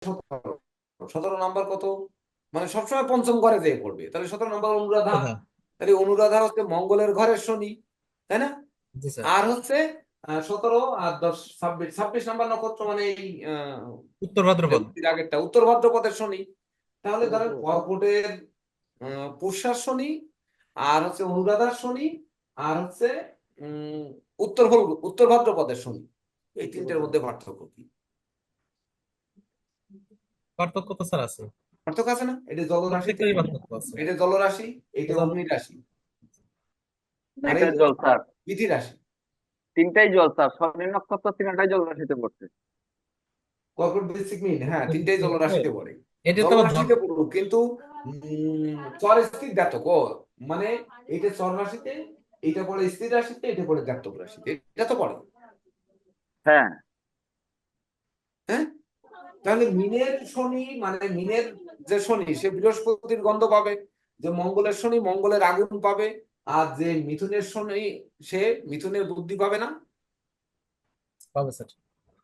17। 17 number কত? মানে সবসময় পঞ্চম ঘরে যেয়ে পড়বে, তাহলে 17 নাম্বার অনুরাধা। কথা। তাহলে অনুরাধা হচ্ছে মঙ্গলের ঘরের শনি, তাই না? জি স্যার। আর হচ্ছে 17 আর 10, 26, 26 নাম্বার নক্ষত্র মানে এই উত্তর ভাদ্রপদ। রেবতীর আগেরটা উত্তর ভাদ্রপদের শনি। তাহলে ধরেন কর্কটের পুষ্যার শনি, আর হচ্ছে অনুরাধার শনি, আর হচ্ছে উম উত্তর ভাদ্রপদের শনি। এই তিনটের মধ্যে পার্থক্য কি? পার্থক্য তো স্যার আছে। পার্থক্য আছে না? এটা জলরাশিতে, প্রত্যেকটারই পার্থক্য আছে। এটা জলরাশি, এটা এজন্য অগ্নি রাশি, না, আর এটা এই জল স্যার। পৃথি রাশি। তিনটাই জল স্যার, শনি নক্ষত্র তিনটাই জল রাশিতে পড়ছে। কর্কট, বৃশ্চিক, মীন, হ্যাঁ তিনটেই জলরাশিতে পড়ে। এটা তো আবার জলরাশিতে পড়ুক, কিন্তু চর স্থির জাতক মানে এইটা চর রাশিতে, এইটা পড়ে স্থির রাশিতে, এটা পড়ে জাতক রাশিতে, এটা তো পড়ে। হ্যাঁ। হ্যাঁ, তাহলে মিনের শনি মানে মিনের যে শনি সে বৃহস্পতির গন্ধ পাবে, যে মঙ্গলের শনি মঙ্গলের আগুন পাবে, আর যে মিথুনের শনি সে মিথুনের বুদ্ধি পাবে না। পাবে স্যার।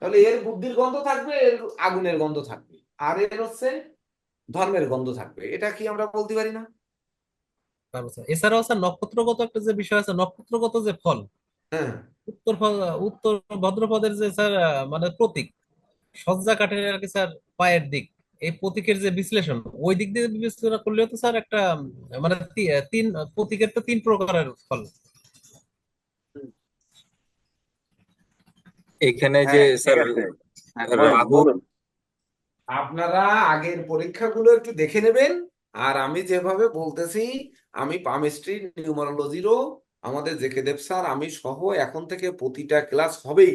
তাহলে এর বুদ্ধির গন্ধ থাকবে, এর আগুনের গন্ধ থাকবে, আর এর হচ্ছে ধর্মের গন্ধ থাকবে। এটা কি আমরা বলতে পারি না? পাবে স্যার। এছাড়াও স্যার নক্ষত্রগত একটা যে বিষয় আছে, নক্ষত্রগত যে ফল, হ্যাঁ, উত্তর ভদ্রপদের যে স্যার মানে প্রতীক, সজ্জা কাঠের আর কি স্যার পায়ের দিক, এই প্রতীকের যে বিশ্লেষণ, ওই দিক দিয়ে বিবেচনা করলেও তো স্যার একটা মানে তিন প্রতীকের তো তিন প্রকারের ফল। এখানে যে হ্যাঁ, ঠিক স্যার আছে। হ্যাঁ, বলেন রাহু। বলুন। আপনারা আগের পরীক্ষাগুলো একটু দেখে নেবেন। আর আমি যেভাবে বলতেছি, আমি পামিস্ট্রি নিউমারোলজিরও আমাদের জেকে দেব স্যার আমি সহ এখন থেকে প্রতিটা ক্লাস হবেই।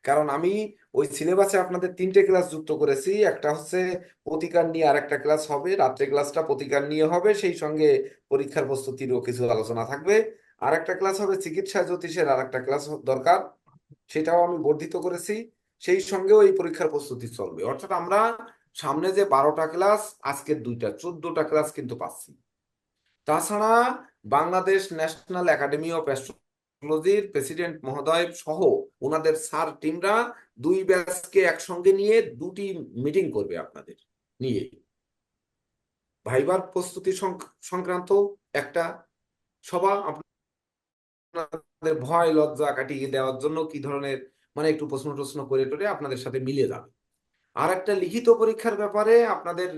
কারণ আমি ওই সিলেবাসে আপনাদের 3টে ক্লাস যুক্ত করেছি। একটা হচ্ছে প্রতিকার নিয়ে, আর একটা ক্লাস হবে রাত্রে, ক্লাসটা প্রতিকার নিয়ে হবে, সেই সঙ্গে পরীক্ষার প্রস্তুতিরও কিছু আলোচনা থাকবে। আর একটা ক্লাস হবে চিকিৎসা জ্যোতিষের, আর একটা ক্লাস দরকার, সেটাও আমি বর্ধিত করেছি। সেই সঙ্গেও এই পরীক্ষার প্রস্তুতি চলবে। অর্থাৎ আমরা সামনে যে 12টা ক্লাস, আজকের 2টা, 14টা ক্লাস কিন্তু পাচ্ছি। তাছাড়া বাংলাদেশ ন্যাশনাল একাডেমি অফ অ্যাস্ট্রোলজির প্রেসিডেন্ট মহোদয় সহ ওনাদের স্যার টিমরা 2 ব্যাচকে একসঙ্গে নিয়ে 2টি মিটিং করবে আপনাদের নিয়ে, ভাইবার প্রস্তুতি সংক্রান্ত একটা সভা, আপনাদের ভয় লজ্জা কাটিয়ে দেওয়ার জন্য কি ধরনের মানে একটু প্রশ্ন টশ্ন করে টোরে আপনাদের সাথে মিলে যাবে। আর একটা লিখিত পরীক্ষার ব্যাপারে আপনাদের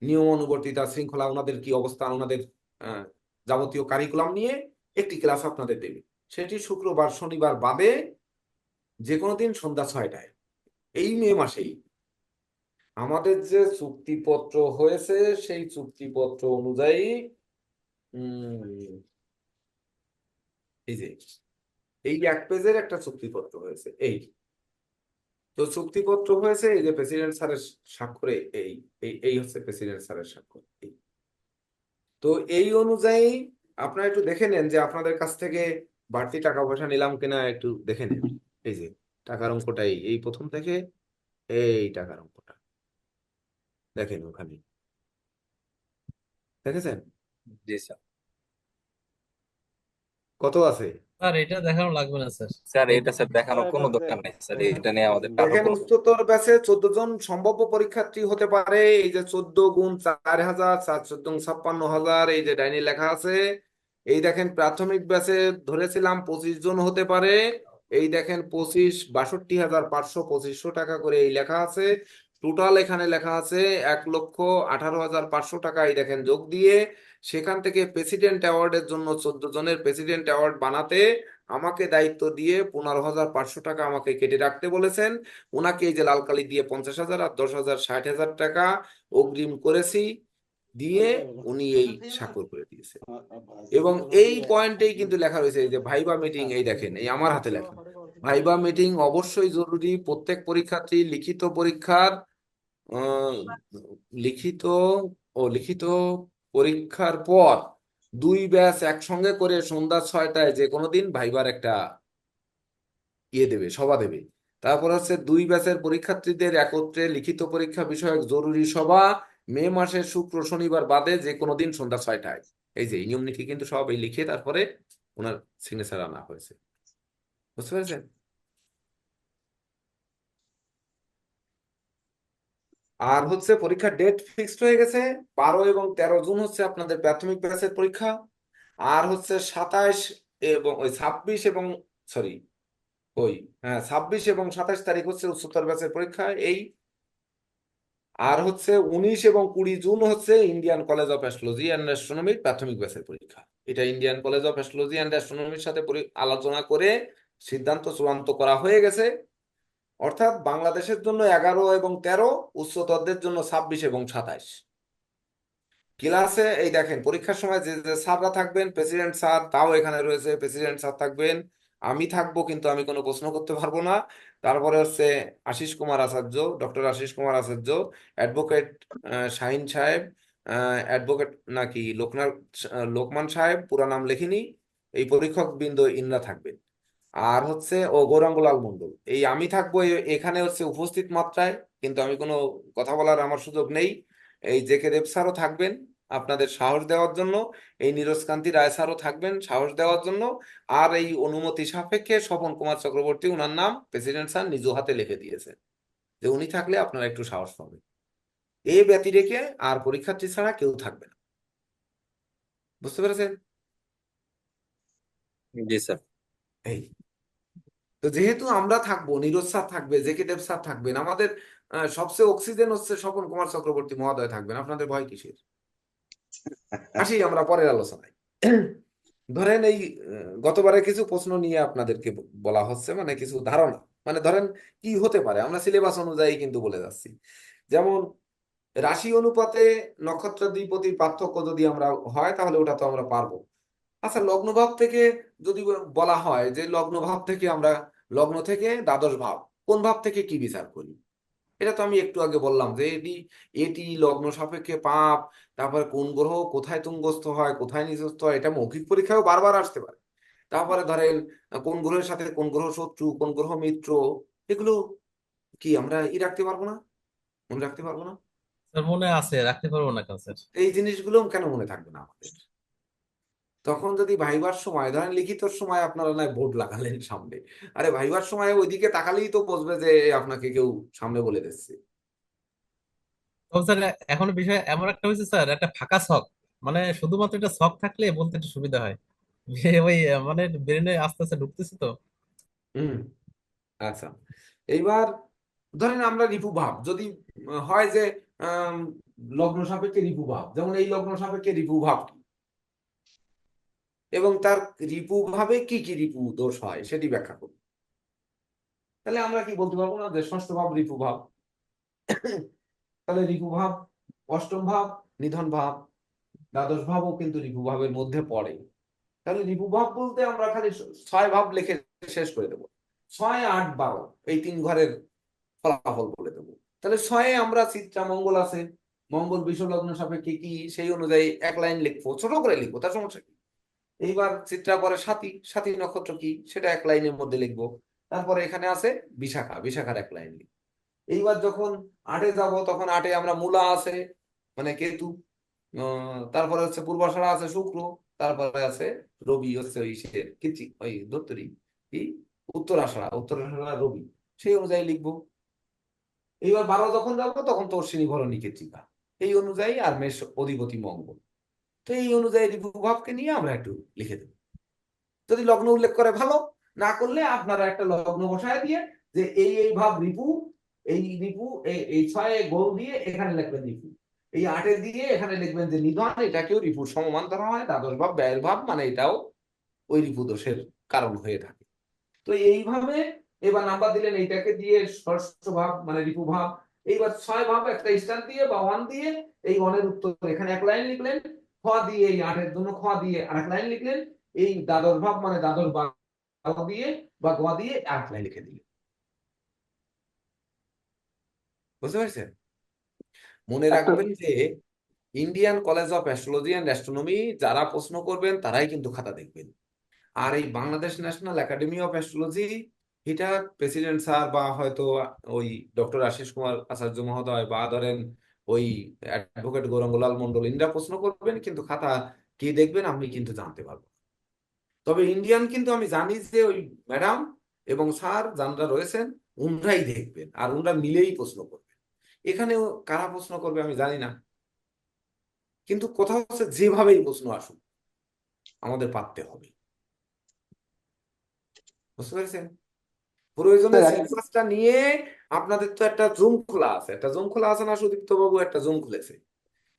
নিয়ম অনুবর্তিতা শৃঙ্খলা, ওনাদের কি অবস্থান, ওনাদের আহ, যাবতীয় কারিকুলাম নিয়ে একটি ক্লাস আপনাদের দেবে। সেটি শুক্রবার শনিবার বাদে যে কোনো দিন সন্ধ্যা 6টায়, এই মে মাসেই। আমাদের যে চুক্তিপত্র হয়েছে সেই চুক্তিপত্র অনুযায়ী উম এই যে এই 1 পেজের একটা চুক্তিপত্র হয়েছে, এই তো চুক্তিপত্র হয়েছে, এই যে প্রেসিডেন্ট স্যারের স্বাক্ষরে, এই এই এই হচ্ছে প্রেসিডেন্ট স্যারের স্বাক্ষর। তো এই অনুযায়ী আপনারা একটু দেখে নেন যে আপনাদের কাছ থেকে বাড়তি টাকা পয়সা নিলাম কিনা, একটু দেখে নেন। এই যে টাকার অঙ্কটাই এই প্রথম থেকে, এই টাকার অঙ্কটা দেখেন ওখানে, দেখেছেন জি স্যার। কত আছে? স্যার এটা দেখানো লাগবে না স্যার। স্যার এটা স্যার দেখানোর কোনো দরকার নেই স্যার, এটা নিয়ে আমাদের কারো দেখেন কোনো। উচ্চতর ব্যাচে 14 জন সম্ভাব্য পরীক্ষার্থী হতে পারে। এই যে 14 × 4,000, 14 × 56,000, এই যে ডাইনি লেখা আছে। এই দেখেন প্রাথমিক ব্যাচে ধরেছিলাম 25 জন হতে পারে। এই দেখেন 25, 62,500, 2500 টাকা করে এই লেখা আছে। টোটাল এখানে লেখা আছে 1,18,500 টাকা। এই দেখেন যোগ দিয়ে সেখান থেকে প্রেসিডেন্ট অ্যাওয়ার্ডের জন্য 14 জনের প্রেসিডেন্ট অ্যাওয়ার্ড বানাতে আমাকে দায়িত্ব দিয়ে 15,500 টাকা আমাকে কেটে রাখতে বলেছেন। ওনাকে এই যে লাল কালি দিয়ে 50,000 আর 10,000, 60,000 টাকা অগ্রিম করেছি, দিয়ে উনি এই স্বাক্ষর করে দিয়েছেন। এবং এই পয়েন্টেই কিন্তু লেখা রয়েছে, এই যে ভাইবা মিটিং, এই দেখেন এই আমার হাতে লেখা, ভাইবা মিটিং অবশ্যই জরুরি। প্রত্যেক পরীক্ষার্থী লিখিত পরীক্ষার আহ, লিখিত লিখিত পরীক্ষার পর 2 ব্যাচ একসঙ্গে করে সন্ধ্যা 6টায় যে কোনো দিন ভাইবার একটা দেবে, সভা দেবে। তারপর হচ্ছে 2 ব্যাচের পরীক্ষার্থীদের একত্রে লিখিত পরীক্ষা বিষয়ক জরুরি সভা মে মাসের শুক্র শনিবার বাদে যে কোনো দিন সন্ধ্যা 6টায়। এই যে এই নিয়ম নীতি কিন্তু সব এই লিখে তারপরে ওনার সিগনেচার আনা হয়েছে, বুঝতে পেরেছেন? আর হচ্ছে পরীক্ষার ডেট ফিক্সড হয়ে গেছে, 12 এবং 13 জুন হচ্ছে আপনাদের প্রাথমিক ব্যাচের পরীক্ষা। আর হচ্ছে 27 এবং ওই 26 এবং সরি ওই হ্যাঁ 26 এবং 27 তারিখ হচ্ছে উচ্চতর ব্যাচের পরীক্ষা এই। আর হচ্ছে 19 এবং 20 জুন হচ্ছে Indian college of astrology and অ্যাস্ট্রোনমির প্রাথমিক ব্যাচের পরীক্ষা। এটা Indian college of astrology and অ্যাস্ট্রোনমির সাথে আলোচনা করে সিদ্ধান্ত চূড়ান্ত করা হয়ে গেছে। অর্থাৎ বাংলাদেশের জন্য 11 এবং 13, উচ্চতরদের জন্য 26 এবং 27। ক্লাসে এই দেখেন পরীক্ষার সময় যে যে স্যাররা থাকবেন, প্রেসিডেন্ট স্যার তাও এখানে রয়েছে, প্রেসিডেন্ট স্যার থাকবেন, আমি থাকবো কিন্তু আমি কোনো প্রশ্ন করতে পারবো না। তারপরে হচ্ছে আশিস কুমার আচার্য, ডক্টর আশিস কুমার আচার্য, অ্যাডভোকেট শাহিন সাহেব, অ্যাডভোকেট নাকি লোকমান সাহেব, পুরা নাম লেখিনি, এই পরীক্ষক বৃন্দ ইনরা থাকবেন। আর হচ্ছে ও গৌরাঙ্গলাল মণ্ডল, এই আমি থাকবো এখানে হচ্ছে উপস্থিত মাত্রায়, কিন্তু আমি কোনো কথা বলার আমার সুযোগ নেই। এই জে কে দেব স্যারও থাকবেন আপনাদের সাহস দেওয়ার জন্য, এই নীরজকান্তি রায় স্যারও থাকবেন সাহস দেওয়ার জন্য। আর এই অনুমতি সাপেক্ষে স্বপন কুমার চক্রবর্তী, ওনার নাম প্রেসিডেন্ট স্যার নিজ হাতে লিখে দিয়েছেন যে উনি থাকলে আপনারা একটু সাহস পাবেন। এই ব্যতি রেখে আর পরীক্ষার্থী ছাড়া কেউ থাকবে না, বুঝতে পেরেছেন? জি স্যার। এই তো যেহেতু আমরা থাকবো, নীরজ স্যার থাকবে, জে কে দেব স্যার থাকবেন, আমাদের সবচেয়ে অক্সিজেন হচ্ছে স্বপন কুমার চক্রবর্তী মহোদয় থাকবেন, আপনাদের ভয় কিসের? আসি আমরা পরের আলোচনায়। ধরেন এই গতবারে কিছু প্রশ্ন নিয়ে আপনাদেরকে বলা হচ্ছে, মানে কিছু ধারণা, মানে ধরেন কি হতে পারে, আমরা সিলেবাস অনুযায়ী কিন্তু বলে যাচ্ছি। যেমন রাশি অনুপাতে নক্ষত্রাধিপতির পার্থক্য যদি আমরা হয় তাহলে ওটা তো আমরা পারবো। আচ্ছা, লগ্ন ভাব থেকে যদি বলা হয় যে লগ্ন ভাব থেকে আমরা, লগ্ন থেকে দ্বাদশ ভাব, কোন ভাব থেকে কি বিচার করি, এটা তো আমি একটু আগে বললাম যে এটি এটি লগ্ন সাপেক্ষে পাপ, তারপরে কোন গ্রহ কোথায় তুঙ্গস্থ হয় কোথায় নিচস্থ হয়, এটা মৌখিক পরীক্ষায় বারবার আসতে পারে। তারপরে ধরেন কোন গ্রহের সাথে কোন গ্রহ শত্রু, কোন গ্রহ মিত্র, এগুলো কি আমরা রাখতে পারবো না, মনে রাখতে পারবো না? স্যার মনে আছে, রাখতে পারবো না কেন স্যার? এই জিনিসগুলো কেন মনে থাকবে না আমাদের? তখন যদি ভাইবার সময় ধরেন লিখিতর সময় আপনারা না বোর্ড লাগালেন সামনে, আরে ভাইবার সময় ওইদিকে তাকালেই তো বুঝবে যে আপনাকে কেউ সামনে বলে দিচ্ছে। তবে স্যার এখন বিষয় এমন একটা হয়েছে স্যার, একটা ফাঁকা ছক, মানে শুধুমাত্র একটা ছক থাকলে বলতে একটু সুবিধা হয়। যে ওই মানে ব্রেনে আস্তে আস্তে ঢুকতেছে তো। হুম। আচ্ছা, এইবার ধরেন আমরা রিপু ভাব যদি হয় যে আম, লগ্ন সাপেক্ষে রিপু ভাব, যেমন এই লগ্ন সাপেক্ষে রিপু ভাব কি, এবং তার রিপু ভাবে কি কি রিপু দোষ হয় সেটি ব্যাখ্যা করব। তাহলে আমরা কি বলতে পারবো না যে ষষ্ঠ ভাব রিপু ভাব? তাহলে রিপু ভাব, অষ্টম ভাব নিধন ভাব, দ্বাদশ ভাবও কিন্তু রিপু ভাবের মধ্যে পড়ে। তাহলে রিপু ভাব বলতে আমরা খালি 6 ভাব লিখে শেষ করে দেবো, 6, 8, 12 এই 3 ঘরের ফলাফল বলে দেবো। তাহলে 6-এ আমরা চিত্রা মঙ্গল আছে, মঙ্গল বিষলগ্ন সাপেক্ষে কি সেই অনুযায়ী এক লাইন লিখবো, ছোট করে লিখবো, তার সমস্যা কি? এইবার চিত্রা পরে সাথী, সাথী নক্ষত্র কি সেটা এক লাইনের মধ্যে লিখবো। তারপরে এখানে আছে বিশাখা, বিশাখার এক লাইন লিখবো। এইবার যখন 8-এ যাব তখন 8-এ আমরা মূলা আছে, মানে কেতু, তারপরে হচ্ছে পূর্বাষাঢ়া আছে শুক্র, তারপরে আছে রবি হচ্ছে ওই সে ওই ধত্তরি কি উত্তরাষাঢ়া, উত্তরাষাঢ়া রবি, সেই অনুযায়ী লিখবো। এইবার 12 যখন যাবো তখন তো অশ্বিনী ভরণী কৃত্তিকা, এই অনুযায়ী, আর মেষ অধিপতি মঙ্গল। তো এই অনুযায়ী রিপু ভাবকে নিয়ে আমরা একটু লিখে দেবো। যদি লগ্ন উল্লেখ করে ভালো, না করলে আপনারা একটা লগ্ন বসায় দিয়ে যে এই ভাব রিপু, এই রিপু এই 6-এ গোল দিয়ে এখানে লিখবেন রিপু, এই 8-এ দিয়ে এখানে লিখবেন যে নিধন, এটাকেও রিপুর সমমান ধরা হয়, দ্বাদশ ভাব ব্যয়ের ভাব, মানে এটাও ওই রিপু দোষের কারণ হয়ে থাকে। তো এইভাবে এবার নাম্বার দিলেন, এইটাকে দিয়ে ষষ্ঠ ভাব মানে রিপু ভাব। এইবার 6 ভাব একটা স্টার দিয়ে বা 1 দিয়ে এই 1-এর উত্তর এখানে এক লাইন লিখলেন, খ দিয়ে এই 8-এর জন্য খ দিয়ে আরেক লাইন লিখলেন, এই দ্বাদশ ভাব মানে দ্বাদশ বা দিয়ে বা গ দিয়ে আরেক লাইন লিখে দিলেন। বুঝতে পারছেন? মনে একটা রাখবেন যে Indian college of astrology and astronomy যারা প্রশ্ন করবেন তারাই কিন্তু খাতা দেখবেন। আর এই Bangladesh national academy of astrology, এটা প্রেসিডেন্ট স্যার বা হয়তো ওই ডক্টর আশিস কুমার আচার্য মহোদয় বা ধরেন ওই অ্যাডভোকেট গৌরাঙ্গলাল মন্ডল, ইনরা প্রশ্ন করবেন, কিন্তু খাতা কে দেখবেন আমি কিন্তু জানতে পারবো না। তবে ইন্ডিয়ান কিন্তু আমি জানি যে ওই ম্যাডাম এবং স্যার যারা রয়েছেন উনরাই দেখবেন, আর উনরা মিলেই প্রশ্ন করবেন। এখানেও কারা প্রশ্ন করবে আমি জানি না, কিন্তু কথা হচ্ছে যেভাবেই প্রশ্ন আসুক আমাদের পারতে হবে। বুঝতে পেরেছেন? প্রয়োজনে স্যার সিলেবাসটা নিয়ে আপনাদের তো একটা জুম খোলা আছে, না সুদীপ্ত বাবু? একটা জুম খুলেছে,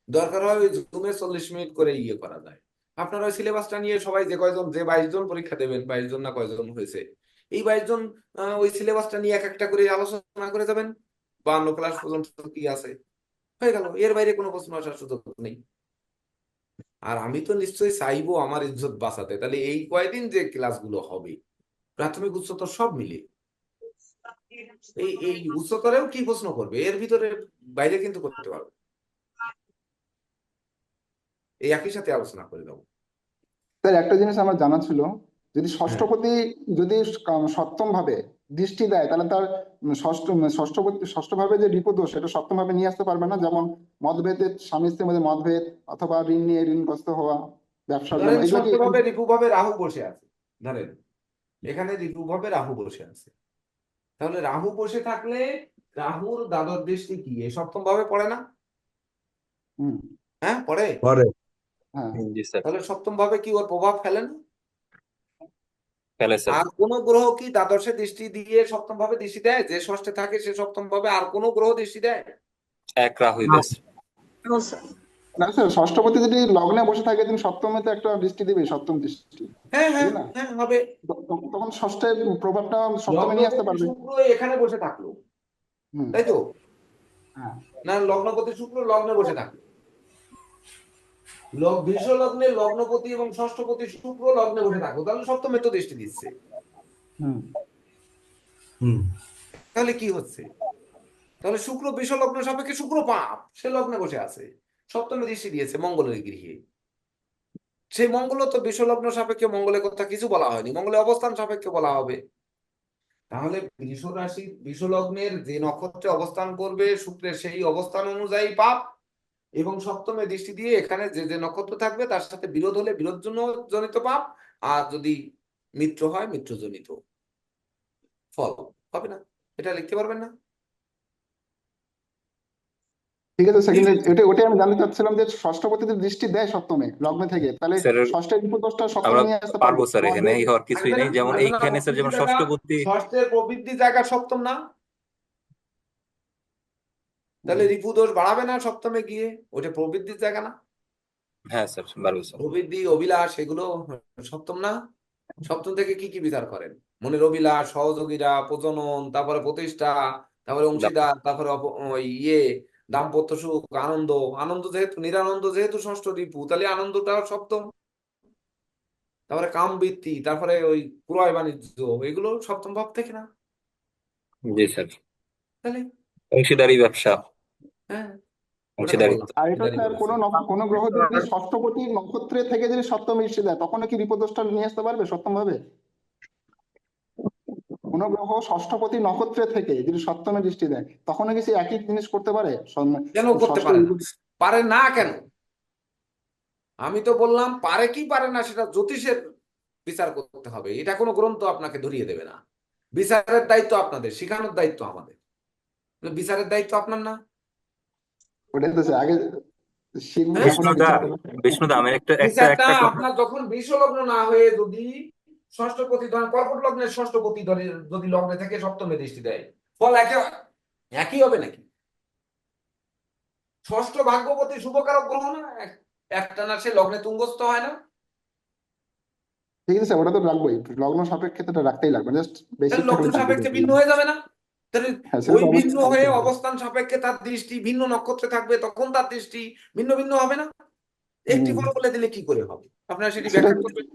দরকার হয় ওই জুমে 40 মিনিট করে ইয়ে করা যায়। আপনারা ওই সিলেবাসটা নিয়ে সবাই যে কয়জন, যে 22 জন পরীক্ষা দেবেন, 22 জন না কয়জন হয়েছে, এই 22 জন ওই সিলেবাসটা নিয়ে এক একটা করে আলোচনা করে যাবেন। 52 ক্লাস পর্যন্ত কি আছে, হয়ে গেল। এর বাইরে কোনো প্রশ্ন আসার সুযোগ নেই। আর আমি তো নিশ্চয়ই চাইবো আমার ইজ্জত বাঁচাতে, তাহলে এই কয়দিন যে ক্লাসগুলো হবে প্রাথমিক উচ্চতর সব মিলে, এই উচ্চতরেও কি প্রশ্ন করবে এর ভিতরে, বাইরে কিন্তু করতে পারবে, এই একই সাথে আলোচনা করে দেবো। স্যার একটা জিনিস আমার জানা ছিল, যদি হ্যাঁ, ষষ্ঠপতি যদি সপ্তম ভাবে দৃষ্টি দেয়, তাহলে তার ষষ্ঠ ভাবে যে রিপু দোষ, সেটা সপ্তম ভাবে নিয়ে আসতে পারবে না? যেমন মতভেদের, স্বামী স্ত্রীর মধ্যে মতভেদ, অথবা ঋণ নিয়ে ঋণগ্রস্ত হওয়া, ব্যবসার জন্য, ধরেন এগুলো কি? ষষ্ঠভাবে রিপুভাবে রাহু বসে আছে, ধরেন এখানে রিপুভাবে রাহু বসে আছে, তাহলে রাহু বসে থাকলে রাহুর দ্বাদশ দৃষ্টি কি এই সপ্তম ভাবে পড়ে না? হুম। হ্যাঁ, পড়ে। পরে হ্যাঁ। জি স্যার, তাহলে সপ্তম ভাবে কি ওর প্রভাব ফেলে না? ফেলে স্যার। আর কোন গ্রহ কি দ্বাদশে দৃষ্টি দিয়ে সপ্তম ভাবে দৃষ্টি দেয়? যে ষষ্ঠে থাকে সে সপ্তম ভাবে আর কোন গ্রহ দৃষ্টি দেয়? এক রাহুই দেশ। না স্যার, ষষ্ঠপতি যদি লগ্নে বসে থাকে, তিনি সপ্তমে তো একটা দৃষ্টি দিবে, সপ্তম দৃষ্টি, হ্যাঁ, হ্যাঁ, বুঝলি না? হ্যাঁ, হবে। তখন ষষ্ঠের প্রভাবটা সপ্তমে নিয়ে আসতে লগ্নপতি পারবে। শুক্র এখানে বসে থাকলো, হুম। তাই তো? হ্যাঁ। না, লগ্নপতি শুক্র লগ্নে বসে থাকলো, বৃষ লগ্নে লগ্নপতি এবং ষষ্ঠপতি শুক্র লগ্নে বসে থাকলো, তাহলে সপ্তমে তো দৃষ্টি দিচ্ছে। হুম। হুম তাহলে কি হচ্ছে? তাহলে শুক্র বৃষ লগ্ন সাপেক্ষে শুক্র পাপ, সে লগ্নে বসে আছে, সপ্তমে দৃষ্টি দিয়েছে মঙ্গলের গৃহে। সেই মঙ্গল তো বৃষ লগ্ন সাপেক্ষে, মঙ্গলের কথা কিছু বলা হয়নি, মঙ্গলের অবস্থান সাপেক্ষে বলা হবে। তাহলে বৃষ রাশি বৃষ লগ্নের যে নক্ষত্রে অবস্থান করবে শুক্রের সেই অবস্থান অনুযায়ী পাপ, এবং সপ্তমে দৃষ্টি দিয়ে এখানে যে যে নক্ষত্র থাকবে তার সাথে বিরোধ হলে বিরোধ জনিত পাপ, আর যদি মিত্র হয় মিত্রজনিত ফল হবে না। এটা লিখতে পারবেন না? ঠিক আছে স্যার, কিন্তু ওটাই আমি জানতে চাচ্ছিলাম, যে ষষ্ঠপতি যদি দৃষ্টি দেয় সপ্তমে লগ্নে থেকে, তাহলে স্যার ষষ্ঠের রিপু দোষটা আমরা সপ্তমে নিয়ে আসতে পারবো পারবে স্যার, এখানে আমাদের? এই হওয়ার কিছুই আসবে নেই। না, যেমন আসবে না। এইখানে স্যার যেমন প্রবৃদ্ধি জায়গা, ষষ্ঠপতি। ষষ্ঠের প্রবৃদ্ধি জায়গা সপ্তম না, তাহলে রিপু দোষ বাড়াবে না সপ্তমে গিয়ে? ওটা প্রবৃদ্ধির জায়গা না? হ্যাঁ স্যার, পারবো স্যার। প্রবৃদ্ধি অভিলাষ এগুলো সপ্তম না? সপ্তম থেকে কি কি বিচার করেন? মনের অভিলাষ, সহযোগীরা, প্রজনন, তারপরে প্রতিষ্ঠা, তারপরে অংশীদার, তারপরে ওই দাম্পত্য সুখ, আনন্দ। আনন্দ যেহেতু নিরানন্দ, যেহেতু ষষ্ঠ রিপু, তাহলে আনন্দটা সপ্তম। তারপরে কাম বৃত্তি, তারপরে ওই ক্রয় বাণিজ্য, এগুলো সপ্তম ভাব থেকে না? জি স্যার। তাহলে অংশীদারি ব্যবসা, হ্যাঁ, ওটা তো অংশীদারিত্ব। বললাম, আর এটা এটাই স্যার, বলেছি। কোনো গ্রহ যদি ষষ্ঠপতি নক্ষত্রে থেকে যদি সপ্তমে দৃষ্টি দেয়, তখন কি রিপু দোষটা নিয়ে আসতে পারবে সপ্তম ভাবে? কোনো গ্রহ ষষ্ঠপতি নক্ষত্রে থেকে যদি সপ্তমে দৃষ্টি দেয়, তখন কি সে একই জিনিস করতে পারে? কেন করতে ষষ্ঠ পারে না? পারে না কেন? আমি তো বললাম পারে কি পারে না সেটা জ্যোতিষের বিচার করতে হবে, এটা কোনো গ্রন্থ আপনাকে ধরিয়ে দেবে না। বিচারের দায়িত্ব আপনাদের, শেখানোর দায়িত্ব আমাদের, বিচারের দায়িত্ব আপনার না? ওটাই তো স্যার, আগে শিখবো হ্যাঁ, তখন বিষ্ণুদা, বিচার করবো। বিষ্ণুদা আমি একটা একটা বিচারটা একটা কথা। আপনার যখন বিষলগ্ন না হয়ে যদি ষষ্ঠপতি, ধরেন কর্কট লগ্নের ষষ্ঠপতি ধরে যদি লগ্নে থেকে সপ্তমে দৃষ্টি দেয়, ফল একই হবে নাকি? ষষ্ঠ ভাগ্যপতি শুভকারক গ্রহ না, একটা না সে লগ্নে তুঙ্গস্থ হয় না? ঠিক আছে স্যার, ওটা তো রাখবোই, লগ্ন সাপেক্ষে তো এটা রাখতেই লাগবে, জাস্ট বেসিক তাহলে লগ্ন থাকলে থাকবে। সাপেক্ষে ভিন্ন হয়ে যাবে না? তাহলে হ্যাঁ, সেটা ওই তো ভিন্ন অবশ্যই হয়ে থাকবে। অবস্থান সাপেক্ষে তার দৃষ্টি ভিন্ন নক্ষত্রে থাকবে, তখন তার দৃষ্টি ভিন্ন ভিন্ন হবে না? একটি হম। ফল বলে দিলে কি করে হবে? আপনারা সেটি সেটা ব্যাখ্যা করবেন।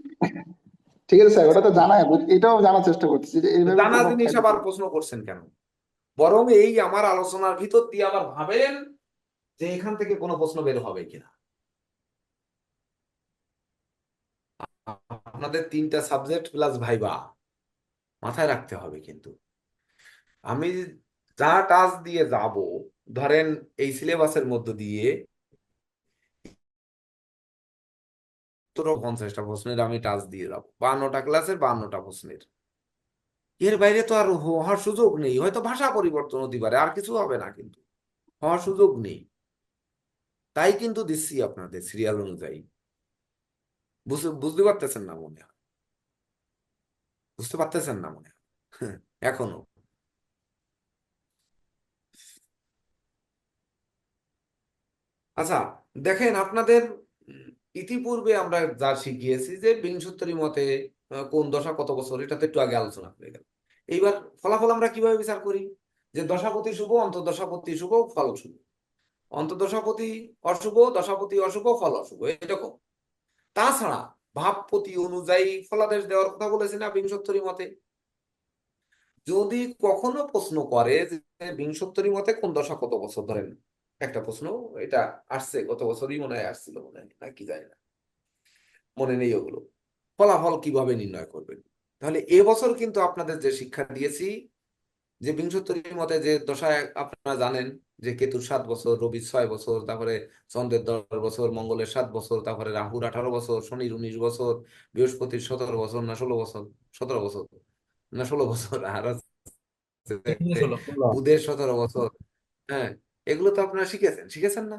ঠিক আছে স্যার, ওটা তো জানাই, এটাও জানার চেষ্টা করছি যে এইভাবে জানা প্রভাব জিনিস খাইতে আবার পারে। প্রশ্ন করছেন কেন? বরং এই আমার আলোচনার ভিতর দিয়ে আবার ভাবেন যে এখান থেকে কোনো প্রশ্ন বের হবে কিনা। আপনাদের 3টা সাবজেক্ট প্লাস ভাইবা মাথায় রাখতে হবে কিন্তু। আমি যা টাচ দিয়ে যাব, ধরেন এই সিলেবাসের মধ্য দিয়ে 50টা প্রশ্নের আমি টাচ দিয়ে যাবো, 52টা ক্লাসের 52টা প্রশ্নের। এর বাইরে তো আর হওয়ার সুযোগ নেই, হয়তো ভাষা পরিবর্তন হতে পারে, আর কিছু হবে না কিন্তু হওয়ার সুযোগ নেই। তাই কিন্তু দিচ্ছি আপনাদের সিরিয়াল অনুযায়ী। বুঝতে পারতেছেন না মনে হয়, বুঝতে পারতেছেন না মনে হয় এখনো। আচ্ছা, দেখেন আপনাদের ইতিপূর্বে আমরা যা শিখিয়েছি যে বিংশোত্তরী মতে কোন দশা কত বছর, এটা তো একটু আগে আলোচনা করে গেল। এইবার ফলাফল আমরা কিভাবে বিচার করি? যে দশাপতি শুভ, অন্তর্দশাপতি শুভ, ফল শুভ। অন্তর্দশাপতি অশুভ, দশাপতি অশুভ, ফল অশুভ, এরকম। তাছাড়া ভাবপতি অনুযায়ী ফলাদেশ দেওয়ার কথা বলেছি না বিংশোত্তরী মতে? যদি কখনো প্রশ্ন করে যে বিংশোত্তরী মতে কোন দশা কত বছর, ধরেন একটা প্রশ্ন এটা আসছে, গত বছরই মনে হয় আসছিল, মনে হয় না কি জানি না, মনে নেই ওগুলো। ফলাফল কিভাবে নির্ণয় করবেন? তাহলে এবছর কিন্তু আপনাদের যে শিক্ষা দিয়েছি যে বিংশোত্তরী মতে যে দশায় আপনারা জানেন যে কেতুর 7 বছর, রবির 6 বছর, তারপরে চন্দ্রের 10 বছর, মঙ্গলের 7 বছর, তারপরে রাহুর 18 বছর, শনির 19 বছর, বৃহস্পতির 17 বছর না 16 বছর, 17 বছর না 16 বছর, আর হচ্ছে বুধের 17 বছর। হ্যাঁ, এগুলো তো আপনারা শিখেছেন না?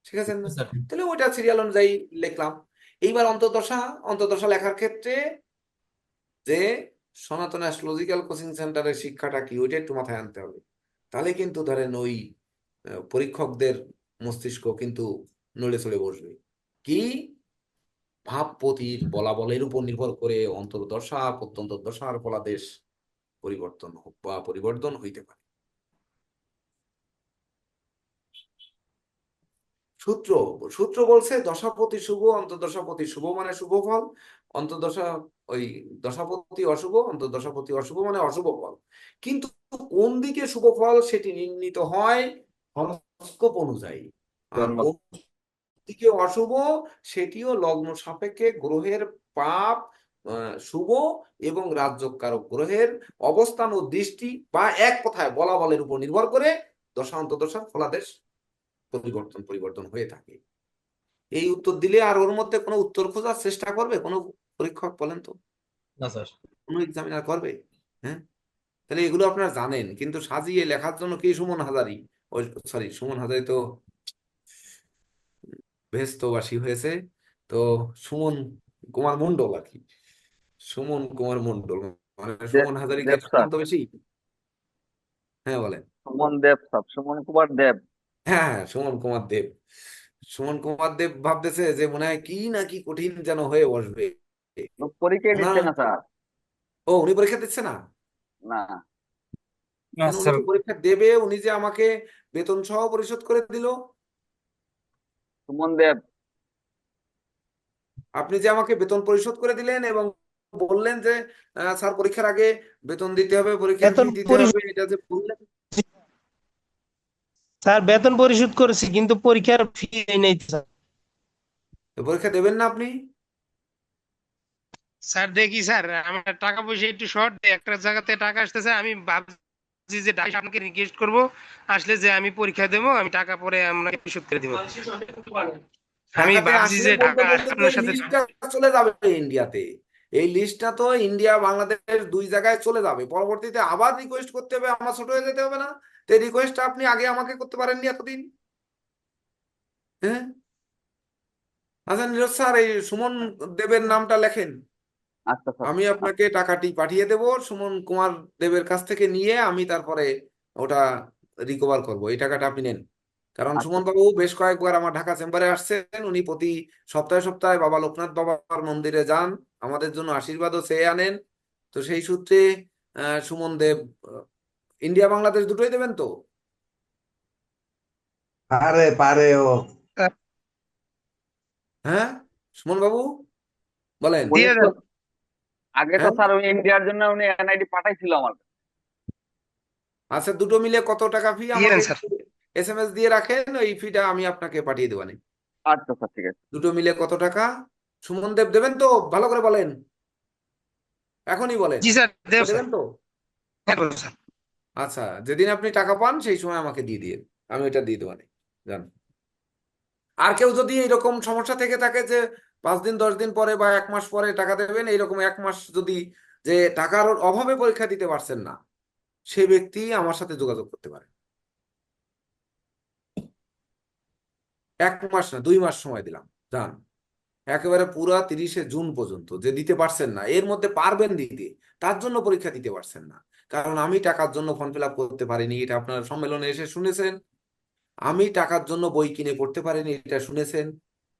শিখেছেন না? স্যার তাহলে ওইটা সিরিয়াল অনুযায়ী লিখলাম। এইবার অন্তর্দশা, অন্তর্দশা লেখার ক্ষেত্রে যে সনাতন অ্যাস্ট্রোলজিক্যাল কোচিং সেন্টারের শিক্ষাটা কি, ওইটা একটু মাথায় আনতে হবে। তাহলে কিন্তু ধরেন ওই পরীক্ষকদের মস্তিষ্ক কিন্তু নড়ে চড়ে বসবে। কি? ভাবপতির বলাবলের উপর নির্ভর করে অন্তর্দশা প্রত্যন্ত দশার ফলাদেশ পরিবর্তন হোক বা পরিবর্তন হইতে পারে। সূত্র সূত্র বলছে দশাপতি শুভ, অন্তর্দশাপতি শুভ মানে শুভ ফল, অন্তর্দশা ওই দশাপতি অশুভ, অন্তর্দশাপতি অশুভ মানে অশুভ ফল। কিন্তু কোন দিকে শুভ ফল সেটি নির্ণীত হয় হরস্কোপ অনুযায়ী, আর জন্ম কোন দিকে অশুভ সেটিও লগ্ন সাপেক্ষে গ্রহের পাপ, শুভ এবং রাজ্যকারক গ্রহের অবস্থান ও দৃষ্টি, বা এক কথায় বলা বলের উপর নির্ভর করে দশা অন্তর্দশার ফলাদেশ পরিবর্তন হয়ে থাকে। এই উত্তর দিলে আর ওর মধ্যে কোনো উত্তর খোঁজার চেষ্টা করবে কোনো পরীক্ষক? বলেন তো, না স্যার। কোনো এক্সামিনার করবে? হ্যাঁ, তাহলে এগুলো আপনারা জানেন, কিন্তু সাজিয়ে লেখার জন্য কি সুমন হাজারি, ওই সরি সুমন হাজারি তো বেহেস্তবাসী হয়েছে, তো সুমন কুমার মন্ডল আর কি, সুমন কুমার মন্ডল, মানে সুমন হাজারিকার দেব স্যার, সম্মান তো বেশি। হ্যাঁ বলেন। সুমন দেব স্যার, সুমন কুমার দেব। হ্যাঁ হ্যাঁ, সুমন কুমার দেব। সুমন কুমার দেব ভাবতেছে যে মনে হয় কি না কি কঠিন যেন হয়ে বসবে। ও পরীক্ষায় দিচ্ছে ওনার না স্যার। উনি পরীক্ষা দিচ্ছে না? না, না কেন, উনি স্যার, তো পরীক্ষা দেবে, উনি যে আমাকে বেতন সহ পরিশোধ করে দিল। সুমন দেব। আপনি যে আমাকে বেতন পরিশোধ করে দিলেন এবং বললেন যে স্যার পরীক্ষার আগে বেতন দিতে হবে, পরীক্ষার ফি বেতন দিতে পরিশোধ, হবে, এটা যে বললেন। স্যার বেতন পরিশোধ করেছি কিন্তু পরীক্ষার ফি নেই স্যার। তো পরীক্ষা দেবেন না আপনি? স্যার দেখি স্যার, আমার টাকা পয়সা একটু শর্ট, একটা জায়গাতে টাকা আসতেছে, আমি ভাবছি যে আপনাকে রিকোয়েস্ট করব আসলে যে আমি পরীক্ষা দেবো, আমি টাকা পরে আপনাকে পরিশোধ করে দেবো। আমি ঢাকাতে ভাবছি আসলে যে বলতে টাকা বলতে তো আপনার এই সাথে। লিস্টটা চলে যাবে ইন্ডিয়াতে। এই লিস্টটা তো ইন্ডিয়া বাংলাদেশ দুই জায়গায় চলে যাবে, পরবর্তীতে আবার রিকোয়েস্ট করতে হবে, আমার ছোট হয়ে যেতে হবে না? তো এই রিকোয়েস্টটা আপনি আগে আমাকে করতে পারেননি এতদিন। হ্যাঁ, আচ্ছা নীরজ স্যার, এই সুমন দেবের নামটা লেখেন, আচ্ছা স্যার। আমি আপনাকে টাকাটি পাঠিয়ে দেব। সুমন কুমার দেবের কাছ থেকে নিয়ে আমি তারপরে ওটা রিকভার করব, এই টাকাটা আপনি নেন। কারণ আচ্ছা সুমন বাবু বেশ কয়েকবার আমার ঢাকা চেম্বারে আসছেন, উনি প্রতি সপ্তাহে সপ্তাহে বাবা লোকনাথ বাবার মন্দিরে যান, আমাদের জন্য আশীর্বাদও চেয়ে আনেন। তো সেই সূত্রে সুমন দেব ইন্ডিয়া বাংলাদেশ দুটোই দেবেন তো? পারে পারে ও। হ্যাঁ সুমন বাবু, বলেন। উনি দিয়ে তো দেন। আগে তো হ্যাঁ, স্যার উনি ইন্ডিয়ার জন্য উনি এনআইডি পাঠাইছিল আমার কাছে। আচ্ছা দুটো মিলে কত টাকা ফি দিয়ে আমাকে দেন স্যার। এসএমএস দিয়ে রাখেন, ওই ফিটা আমি আপনাকে পাঠিয়ে দেবানি। আচ্ছা স্যার, ঠিক আছে। দুটো মিলে কত টাকা? সুমন দেব দেবেন তো? ভালো করে বলেন, এখনই বলেন। জি স্যার, দেব স্যার। দেবেন তো? হ্যাঁ বলুন স্যার। আচ্ছা, যেদিন আপনি টাকা পান সেই সময় আমাকে দিয়ে দিন, আমি ওইটা দিয়ে দেবানি। জান, আর কেউ যদি এইরকম সমস্যা থেকে থাকে যে 5 দিন 10 দিন পরে বা 1 মাস পরে টাকা দেবেন, এইরকম 1 মাস যদি যে টাকার অভাবে পরীক্ষা দিতে পারছেন না, সে ব্যক্তি আমার সাথে যোগাযোগ করতে পারে। 1 মাস না 2 মাস সময় দিলাম, যান একেবারে পুরা 30শে জুন পর্যন্ত। যে দিতে পারছেন না, এর মধ্যে পারবেন দিতে, তার জন্য পরীক্ষা দিতে পারছেন না। কারণ আমি টাকার জন্য ফর্ম ফিল আপ করতে পারিনি, এটা আপনার সম্মেলনে এসে শুনেছেন। আমি টাকার জন্য বই কিনে পড়তে পারিনি, এটা শুনেছেন।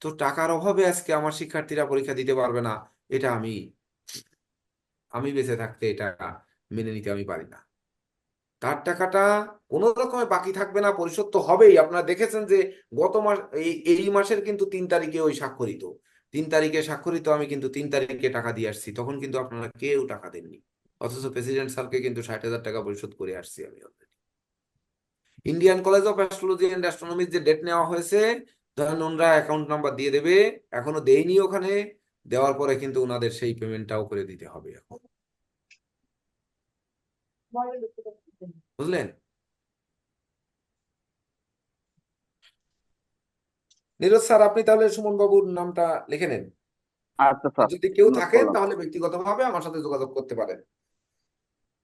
তো টাকার অভাবে আজকে আমার শিক্ষার্থীরা পরীক্ষা দিতে পারবে না, এটা আমি আমি বেঁচে থাকতে এটা মেনে নিতে আমি পারি না। তার টাকাটা কোনো রকমে বাকি থাকবে না, পরিশোধ তো হবেই। আপনারা দেখেছেন যে গত মাস, এই মাসের কিন্তু 3 তারিখে ওই স্বাক্ষরিত, 3 তারিখে স্বাক্ষরিত, আমি কিন্তু 3 তারিখে টাকা দিয়ে আসছি, তখন কিন্তু আপনারা কেউ টাকা দেননি। অথচ প্রেসিডেন্ট স্যারকে কিন্তু 60,000 টাকা পরিশোধ করে আসছি আমি already. Indian college of astrology and অ্যাস্ট্রোনমির যে ডেট নেওয়া হয়েছে, ধরেন ওনারা অ্যাকাউন্ট নাম্বার দিয়ে দেবে, এখনো দেয়নি ওখানে, দেওয়ার পরে কিন্তু ওনাদের সেই পেমেন্টটাও করে দিতে হবে এখন, বুঝলেন? নীরজ স্যার, আপনি তাহলে সুমন বাবুর নামটা লিখে নেন। আচ্ছা স্যার, যদি কেউ নোট থাকেন করলাম। তাহলে ব্যক্তিগতভাবে আমার সাথে যোগাযোগ করতে পারেন,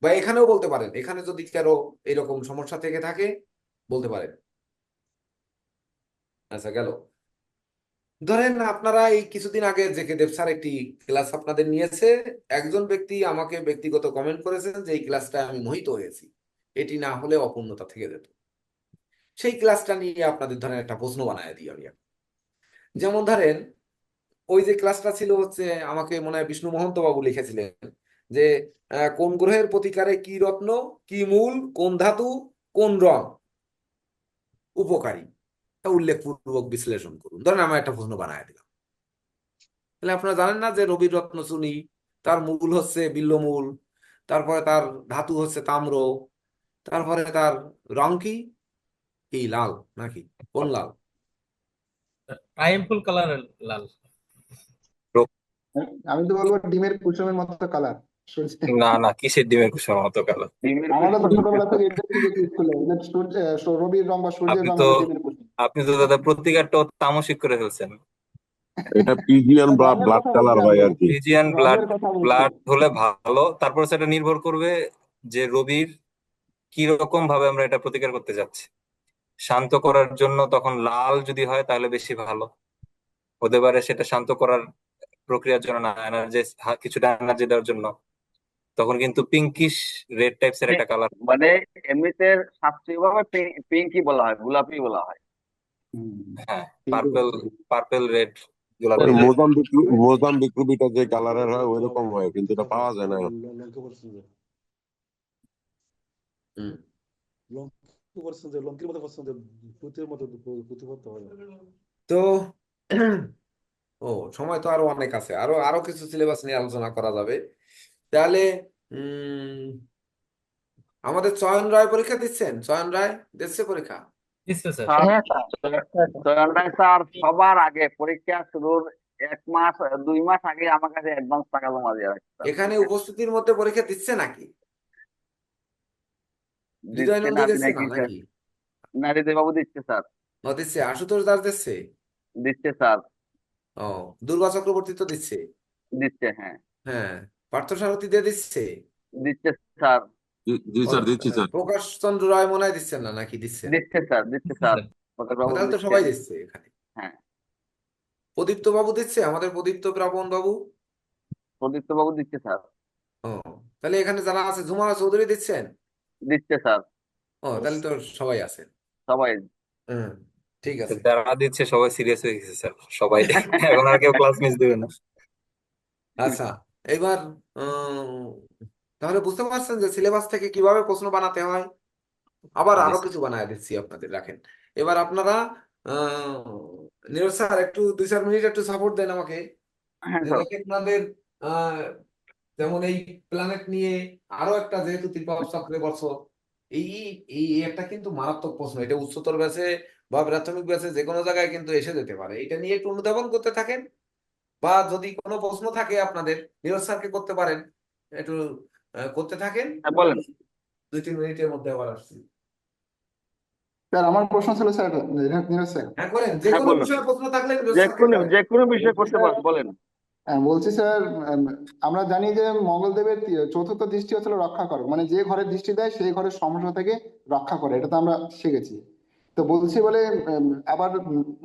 বা এখানেও বলতে পারেন, এখানে যদি কারো এরকম সমস্যা থেকে থাকে বলতে পারেন। আচ্ছা, গেল। ধরেন আপনারা এই কিছুদিন আগে জেকে দেব স্যার একটি ক্লাস আপনাদের নিয়েছে, একজন ব্যক্তি আমাকে ব্যক্তিগত কমেন্ট করেছেন যে এই ক্লাসটা আমি মোহিত হয়েছি, এটি না হলে অপূর্ণতা থেকে যেত। সেই ক্লাসটা নিয়ে আপনাদের ধরেন একটা প্রশ্ন বানায় দিই আমি এখন। যেমন ধরেন ওই যে ক্লাসটা ছিল হচ্ছে, আমাকে মনে হয় বিষ্ণু মহন্ত বাবু লিখেছিলেন যে কোন গ্রহের প্রতিকারে কি রত্ন, কি মূল, কোন ধাতু, কোন রং উপকারী, তা উল্লেখপূর্বক বিশ্লেষণ করুন। ধরেন আমার একটা প্রশ্ন বানায় দিলাম, তাহলে আপনারা জানেন না যে রবির রত্নচুনি, তার মূল হচ্ছে বিল্বমূল, তারপরে তার ধাতু হচ্ছে তাম্র, তারপরে তার রং কি, কি লাল নাকি কোন লাল? ট্রায়াম্ফল কালার লাল। আমি তো বলবো ডিমের কুসুমের মতো কালার, সূর্য। না না, কিসের ডিমের কুসুম মতো কালো? ডিমের আমরা তো কুসুম। ছোটবেলা থেকে এটা শিখেছি স্কুলে, যে রবির রং বা সূর্যের আপনি রং তো হলো ডিমের কুসুম। আপনি তো দাদা প্রতিকারটা তামসিক করে ফেলছেন। এটা পিজিয়ান রঙের ব্লাড কথা বলছি কালার আমি, ভাই আর কি। ফ্রিজিয়ান ব্লাড রঙের কথা বলছি। ব্লাড হলে ভালো, তারপর সেটা নির্ভর করবে যে রবির কি রকম ভাবে আমরা এটা প্রতিকার করতে যাচ্ছি। শান্ত করার জন্য তখন লাল যদি হয় তাহলে বেশি ভালো হতে পারে, সেটা শান্ত করার প্রক্রিয়ার জন্য না, এনার্জি, কিছুটা এনার্জি দেওয়ার জন্য। তখন কিন্তু পিঙ্কিশ রেড টাইপস এর একটা কালার। মানে এমনিতে শাস্ত্রীয় ভাবে পিঙ্কি বলা হয়, গোলাপি বলা হয়। হ্যাঁ, কিন্তু পার্পল, পার্পল রেড, ওই গোলাপি red। মোজাম্বিক রুবিটা যে কালারের হয় ওই রকম হয়, কিন্তু এটা পাওয়া যায় না এখন। হুম। তো ও, সময় তো আরো অনেক আছে, আরো আরো কিছু সিলেবাস নিয়ে আলোচনা করা যাবে। তাহলে উম আমাদের চয়ন রায় পরীক্ষা দিচ্ছেন, চয়ন রায় দিচ্ছে পরীক্ষা? দিচ্ছে স্যার। চয়ন রায় স্যার সবার আগে পরীক্ষা শুরুর 1 মাস 2 মাস আগে আমার কাছে অ্যাডভান্স টাকা জমা দিয়ে রাখছে। এখানে উপস্থিতির মধ্যে পরীক্ষা দিচ্ছে নাকি? হৃদয় দিচ্ছে না নন্দী দিচ্ছে না নাকি স্যার? নাকি? না, হৃদয় বাবু দিচ্ছে স্যার। ও দিচ্ছে, আশুতোষ দাস দিচ্ছে, দিচ্ছে স্যার। ও দুর্গা চক্রবর্তী তো দিচ্ছে, দিচ্ছে, হ্যাঁ। হ্যাঁ, পার্থ সারথী দিয়ে দিচ্ছে, দিচ্ছে স্যার। জি ও স্যার, দিচ্ছি স্যার। প্রকাশ চন্দ্র রায় মনে হয় দিচ্ছেন না নাকি দিচ্ছেন? দিচ্ছে স্যার, দিচ্ছে দিচ্ছে স্যার। স্যার। প্রকাশ ও, বাবু তাহলে তো সবাই দিচ্ছেন। দিচ্ছে এখানে। হ্যাঁ, প্রদীপ্ত বাবু দিচ্ছে, আমাদের প্রদীপ্ত প্রাপন বাবু। প্রদীপ্ত বাবু দিচ্ছে স্যার। ও, তাহলে এখানে যারা আছে, ঝুমা চৌধুরী দিচ্ছেন। দিচ্ছে স্যার। ও, তাহলে তো সবাই আছেন। সবাই। হুম, ঠিক আছে। যারা দিচ্ছে সবাই সিরিয়াস হয়ে গেছে স্যার, সবাই এখন আর কেউ ক্লাস মিস দেবে না। আচ্ছা, এবার উম, তাহলে বুঝতে পারছেন যে সিলেবাস থেকে কিভাবে প্রশ্ন বানাতে হয়। আবার জি আরো স্যার। কিছু বানায় দিচ্ছি আপনাদের, রাখেন। এবার আপনারা নীরজ স্যার একটু 2-4 মিনিট একটু সাপোর্ট দেন আমাকে। হ্যাঁ যে স্যার। দেখেন আপনাদের আহ, যেমন এই প্ল্যানেট নিয়ে আরো একটা, যেহেতু ত্রিপাল চক্রে বছর, এই এই একটা কিন্তু মারাত্মক প্রশ্ন, এটা উচ্চতর ব্যাচে বা প্রাথমিক ব্যাচে যে কোনো জায়গায় কিন্তু এসে যেতে পারে। এটা নিয়ে একটু অনুধাবন করতে থাকেন, বা যদি কোনো প্রশ্ন থাকে আপনাদের নীরজ স্যারকে করতে পারেন, একটু করতে থাকেন। হ্যাঁ, বলেন। 2-3 মিনিটের মধ্যে আবার আসছি। স্যার আমার প্রশ্ন ছিল স্যার, নীরজ স্যার। হ্যাঁ, করেন, যে হ্যাঁ, কোনো বলুন। বিষয়ে প্রশ্ন থাকলে নীরজ যে স্যারকে কোনো করেন। যে কোনো বিষয়ে বলছি করতে স্যার, পারেন, বলেন। বলছি স্যার, আমরা জানি যে মঙ্গলদেবের চতুর্থ দৃষ্টি হচ্ছিল রক্ষা করো, মানে যে ঘরে দৃষ্টি দেয় সেই ঘরের সমস্যা থেকে রক্ষা করে, এটা তো আমরা শিখেছি। তো তো বলছি বলে আবার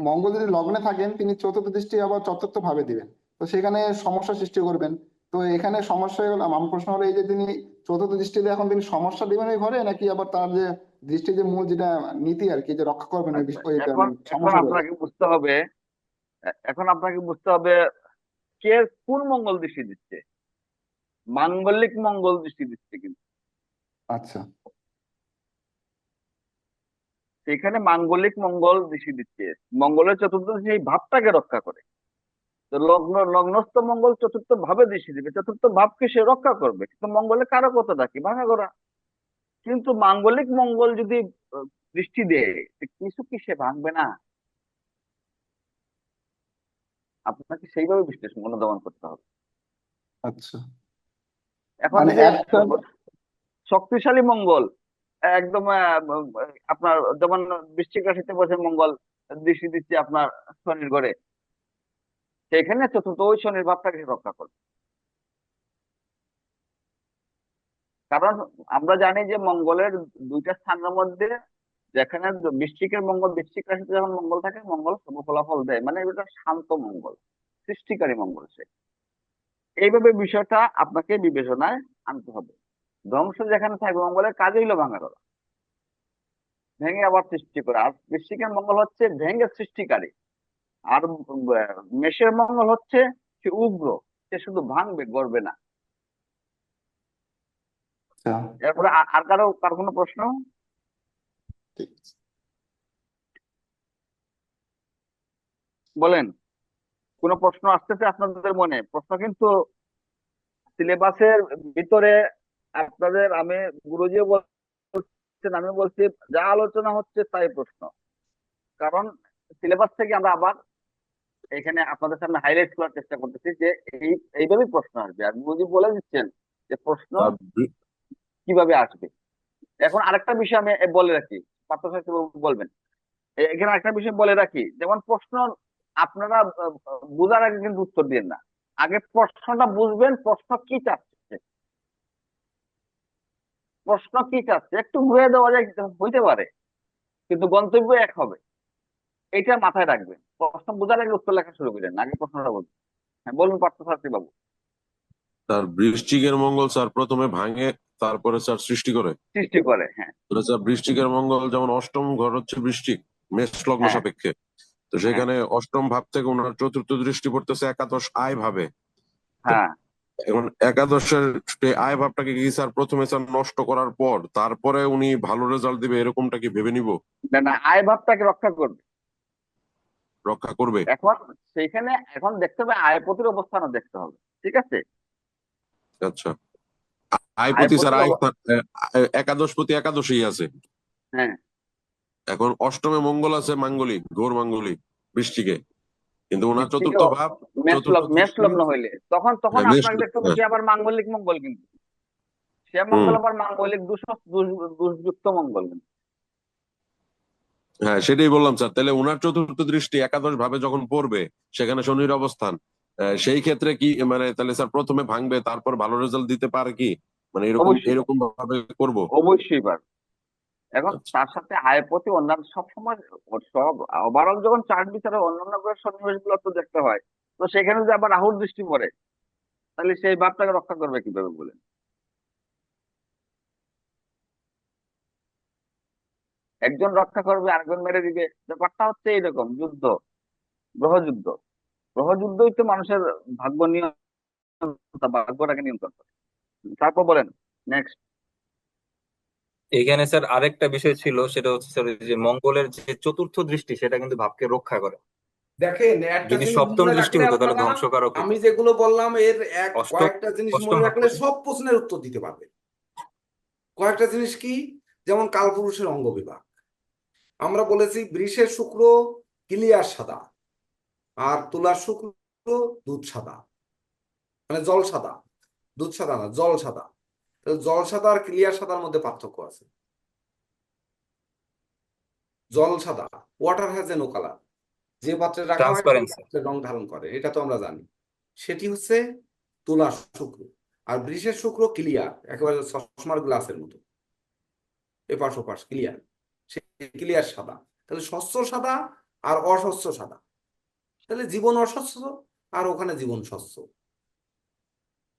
মঙ্গল যদি লগ্নে থাকেন তিনি চতুর্থ দৃষ্টি আবার চতুর্থ ভাবে দিবেন, তো সেখানে সমস্যা সৃষ্টি করবেন। তো এখানে সমস্যা হলো, আমার প্রশ্ন হলো এই যে তিনি চতুর্থ দৃষ্টি দিয়ে এখন তিনি সমস্যা দিবেন ওই ঘরে, নাকি আবার তার যে দৃষ্টি যে মূল যেটা নীতি আর কি, যে রক্ষা করবেন ওই আচ্ছা, ওই এখন এখন সমস্যা আপনাকে বুঝতে হবে, এখন আপনাকে বুঝতে হবে কে কোন মঙ্গল দৃষ্টি দিচ্ছে। মাঙ্গলিক মঙ্গল দৃষ্টি দিচ্ছে, কিন্তু আচ্ছা এখানে মাঙ্গলিক মঙ্গল দৃষ্টি দিচ্ছে। মঙ্গলের চতুর্থ দৃষ্টি এই ভাবটাকে রক্ষা করে। তো লগ্নস্থ মঙ্গল চতুর্থ ভাবে দৃষ্টি দিবে, চতুর্থ ভাবকে সে রক্ষা করবে, কিন্তু মঙ্গলের কারকতা কি ভাঙা করা। কিন্তু মাঙ্গলিক মঙ্গল যদি দৃষ্টি দেয়, কিছু কি সে ভাঙবে না? আপনাকে সেইভাবে বিশ্লেষণ অনুধাবন করতে হবে। আচ্ছা, এখন মানে যদি একটা শক্তিশালী মঙ্গল একদম আপনার যেমন বৃশ্চিক রাশিতে বসে মঙ্গল দৃষ্টি দিচ্ছে আপনার শনির ঘরে, সেখানে চতুর্থ ওই শনির ভাবটাকে সে রক্ষা করবে। কারণ আমরা জানি যে মঙ্গলের দুইটা স্থানের মধ্যে, যেখানে বৃশ্চিকের মঙ্গল, বৃশ্চিক রাশিতে যখন মঙ্গল থাকে মঙ্গল শুভ ফলাফল দেয়, মানে এটা শান্ত মঙ্গল, সৃষ্টিকারী মঙ্গল সে। এইভাবে বিষয়টা আপনাকে বিবেচনায় আনতে হবে। ধ্বংস যেখানে থাকবে, মঙ্গলের কাজ হইলো ভাঙা করা, ভেঙে আবার সৃষ্টি করা। আর বৃশ্চিকের মঙ্গল হচ্ছে ভেঙে সৃষ্টিকারী, আর মেষের মঙ্গল হচ্ছে সে উগ্র, সে শুধু ভাঙবে, গড়বে না। আচ্ছা, এরপরে আর কার কোনো প্রশ্ন? ঠিক আছে। বলেন, কোনো প্রশ্ন আসতেছে আপনাদের মনে? প্রশ্ন কিন্তু সিলেবাসের ভিতরে আপনাদের, আমি গুরুজিও বলছেন, আমি বলছি, যা আলোচনা হচ্ছে তাই প্রশ্ন। কারণ সিলেবাস থেকে আমরা আবার এখানে আপনাদের সামনে হাইলাইট করার চেষ্টা করতেছি যে এইভাবেই প্রশ্ন আসবে, আর গুরুজি বলে দিচ্ছেন যে প্রশ্ন তার কিভাবে আসবে। এখন আরেকটা বিষয় আমি বলে রাখি, পার্থ সাহেব বলবেন, এখানে একটা বিষয় বলে রাখি, যেমন প্রশ্ন আপনারা বোঝার আগে কিন্তু উত্তর দিন না, আগে প্রশ্নটা বুঝবেন, প্রশ্ন কি চাচ্ছে, প্রশ্ন কি চাচ্ছে একটু ঘুরে দেওয়া যায় হইতে পারে, কিন্তু গন্তব্য এক হবে, এটা মাথায় রাখবেন। প্রশ্ন বোঝার আগে উত্তর লেখা শুরু করেন, আগে প্রশ্নটা বুঝবেন। হ্যাঁ বলুন পার্থ সারথী বাবু। তার বৃশ্চিকের মঙ্গল স্যার প্রথমে ভাঙে, তারপরে স্যার সৃষ্টি করে। সৃষ্টি করে, হ্যাঁ। তো স্যার বৃশ্চিকের মঙ্গল যেমন অষ্টম ঘর হচ্ছে বৃশ্চিক, মেষ লগ্ন হ্যাঁ, সাপেক্ষে। তো হ্যাঁ, সেখানে অষ্টম ভাব থেকে ওনার চতুর্থ দৃষ্টি পড়তেছে একাদশ আয় ভাবে। তো হ্যাঁ। এখন একাদশের আয় ভাবটাকে কি স্যার প্রথমে স্যার নষ্ট করার পর তারপরে উনি ভালো রেজাল্ট দিবে, এরকমটা কি ভেবে নিব? না না, আয় ভাবটাকে রক্ষা করবে। রক্ষা করবে? এখন সেইখানে এখন দেখতে হবে আয়পতির অবস্থানও দেখতে হবে, ঠিক আছে? আচ্ছা, আয়পতি স্যার আয়পতির একাদশপতি একাদশী আছে। হ্যাঁ, এখন অষ্টমে মঙ্গল আছে, মাঙ্গলিক ঘোর মাঙ্গলিক বৃশ্চিকে, কিন্তু ওনার বৃশ্চিকে চতুর্থ ভাব, চতুর্থ মেষ দৃষ্টি। লগ্ন হইলে তখন তখন হ্যাঁ, মেষ আপনাকে দেখতে হবে হ্যাঁ। সে আবার মাঙ্গলিক মঙ্গল, কিন্তু সে হুম, মঙ্গল আবার মাঙ্গলিক দুষযুক্ত মঙ্গল কিন্তু। হ্যাঁ সেটাই বললাম স্যার। তাহলে ওনার চতুর্থ দৃষ্টি একাদশ ভাবে যখন পড়বে, সেখানে শনির অবস্থান, সেই ক্ষেত্রে কি মানে তাহলে স্যার প্রথমে ভাঙবে তারপর ভালো রেজাল্ট দিতে পারে কি? মানে এরকম অবশ্যই এরকম ভাবে করব? অবশ্যই পারবে। এখন আচ্ছা, তার সাথে আয়পতি অন্যান্য সবসময় সব ওভারঅল যখন চার্ট বিচারে অন্যান্য গ্রহের সন্নিবেশ গুলো তো দেখতে হয়, তো সেখানে যদি আবার রাহুর দৃষ্টি পড়ে, তাহলে সেই ভাবটাকে রক্ষা করবে কিভাবে বলেন? একজন রক্ষা করবে, আরেকজন মেরে দিবে, ব্যাপারটা হচ্ছে এইরকম যুদ্ধ, গ্রহযুদ্ধ। গ্রহযুদ্ধই তো মানুষের ভাগ্য নিয়ন্ত্রণ, ভাগ্যটাকে নিয়ন্ত্রণ করে। তারপর বলেন নেক্সট। এখানে স্যার আরেকটা বিষয় ছিল, সেটা হচ্ছে স্যার যে মঙ্গলের যে চতুর্থ দৃষ্টি সেটা কিন্তু ভাবকে রক্ষা করে। দেখেন একটা যদি জিনিস সপ্তম মনে দৃষ্টি রাখলে হতো তাহলে আপনারা, ধ্বংসকারক আমি হতো। যেগুলো বললাম এর অষ্টম কয়েকটা জিনিস অষ্টম মনে রাখলে ভাবপতি। সব প্রশ্নের উত্তর দিতে পারবে। কয়েকটা জিনিস কি, যেমন কালপুরুষের অঙ্গ বিভাগ, আমরা বলেছি বৃষের শুক্র ক্লিয়ার সাদা, আর তুলার শুক্র দুধ সাদা, মানে জল সাদা, দুধ সাদা না জল সাদা। জল সাদা আর ক্লিয়ার সাদার মধ্যে পার্থক্য আছে। জল সাদা, water has a no colour, যে পাত্রে রাখা হয় সেই ট্রান্সপারেন্সি। পাত্রে রং ধারণ করে, এটা তো আমরা জানি। সেটি হচ্ছে তুলার শুক্র। আর বৃষের শুক্র ক্লিয়ার, একেবারে চশমার গ্লাসের মতো, এপাশ ওপাশ ক্লিয়ার, সে ক্লিয়ার সাদা। তাহলে শস্য সাদা আর অশস্য সাদা, তাহলে জীবন অশস্য আর ওখানে জীবন শস্য।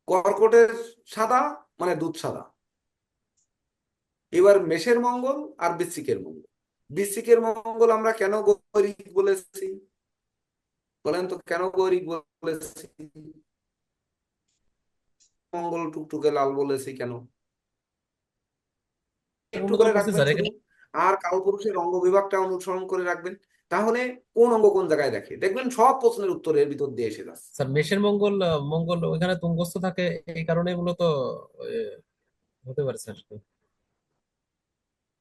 কর্কটের সাদা মানে দুধ সাদা। এবার মেষের মঙ্গল আর বৃশ্চিকের মঙ্গল। বৃশ্চিকের মঙ্গল আমরা কেন গৈরিক বলেছি? বলেন তো কেন গৈরিক বলেছি? মঙ্গল টুকটুকে লাল বলেছি কেন? একটু অনুধাবন করে করছি রাখবেন স্যার শুধু, এখানে। আর কালপুরুষের অঙ্গ বিভাগটা অনুসরণ করে রাখবেন। তাহলে কোন অঙ্গ কোন জায়গায় দেখে দেখবেন সব প্রশ্নের উত্তর এর ভিতর দিয়ে এসে যাচ্ছে। স্যার মেষের মঙ্গল মঙ্গল ওইখানে তুঙ্গস্থ থাকে, এই কারণে মূলত হতে পারে স্যার।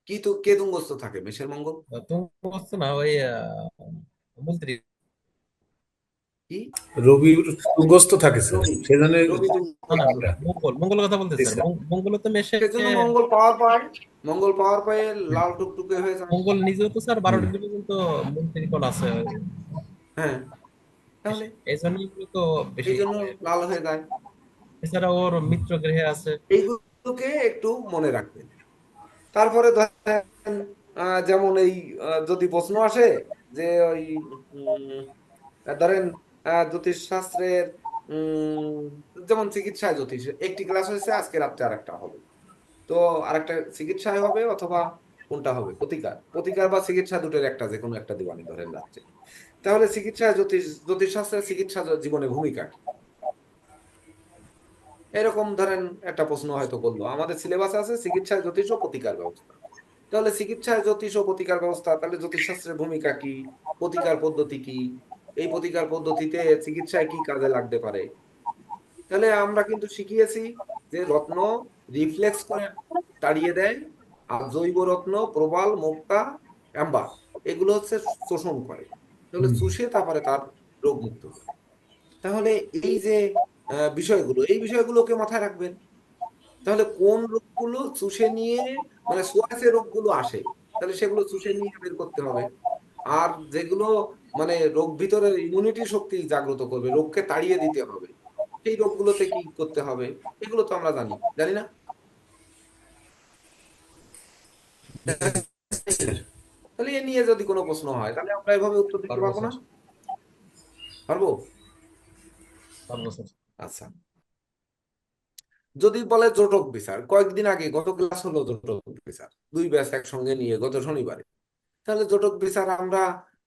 কি তো কে তুঙ্গস্থ থাকে মেষের মঙ্গল? তুঙ্গস্থ না, ওই মন্ত্রী। কি? রবি তুঙ্গস্থ থাকে স্যার, রবি। সেজন্য রবি না না, এটা। মঙ্গল কথা বলতে জি স্যার, স্যার। মঙ্গল তো মেষে। সেজন্য মঙ্গল পাওয়ার পায়, মঙ্গল পাওয়ার পায় লাল টুকটুকে হয়ে যায়। মঙ্গল নিজেও তো স্যার হুম। 12 ডিগ্রি পর্যন্ত মন্ত্রী কোণ আছে। হ্যাঁ, তাহলে এই জন্যই মূলত বেশি। এই জন্য লাল হয়ে যায়। এছাড়া ওর মিত্র গ্রহে আছে। এইগুলোকে একটু মনে রাখবেন। তারপরে ধরেন যেমন এই যদি প্রশ্ন আসে যে ওই উম, ধরেন জ্যোতিষ শাস্ত্রের উম, যেমন চিকিৎসায় জ্যোতিষ একটি ক্লাস হয়েছে, আজকে রাত্রে আরেকটা হবে, তো আরেকটা চিকিৎসায় হবে অথবা কোনটা হবে প্রতিকার, প্রতিকার বা চিকিৎসা দুটোর একটা যে কোনো একটা দিবানি ধরেন রাত্রে। তাহলে চিকিৎসা জ্যোতিষ শাস্ত্রের চিকিৎসা জীবনে ভূমিকা কি? এরকম ধরেন একটা প্রশ্ন হয়তো করলো, আমাদের সিলেবাসে আছে চিকিৎসা জ্যোতিষ ও প্রতিকার ব্যবস্থা। তাহলে চিকিৎসায় জ্যোতিষ ও প্রতিকার ব্যবস্থা, তাহলে জ্যোতিষশাস্ত্রের ভূমিকা কি, প্রতিকার পদ্ধতি কি, এই প্রতিকার পদ্ধতিতে চিকিৎসায় কি কাজে লাগতে পারে। তাহলে আমরা কিন্তু শিখিয়েছি যে রত্ন রিফ্লেক্স করে তাড়িয়ে দেয়, আর জৈব রত্ন প্রবাল মোক্তা অ্যাম্বার এগুলো হচ্ছে শোষণ করে, তাহলে হুম। চুষে তারপরে তার রোগ মুক্ত করে। তাহলে এই যে বিষয়গুলো, এই বিষয়গুলোকে মাথায় রাখবেন। তাহলে কোন রোগগুলো চুষে নিয়ে মানে সোয়াসে রোগগুলো আসে, তাহলে সেগুলো চুষে নিয়ে বের করতে হবে। আর যেগুলো মানে রোগ ভিতরের ইমিউনিটি শক্তি জাগ্রত করবে, রোগকে তাড়িয়ে দিতে হবে, সেই রোগগুলোতে কি করতে হবে, এগুলো তো আমরা জানি, জানি না? তাহলে এ নিয়ে যদি কোনো প্রশ্ন হয় তাহলে আমরা এভাবে উত্তর দিতে পারবো পারবো না? স্যার। পারবো। পারবো স্যার। আচ্ছা, যদি বলে জোটক বিচার, কয়েকদিন আগে গত ক্লাস হলো জোটক বিচার, দুই ব্যাচ একসঙ্গে নিয়ে গত শনিবারে। তাহলে জোটক বিচার আমরা,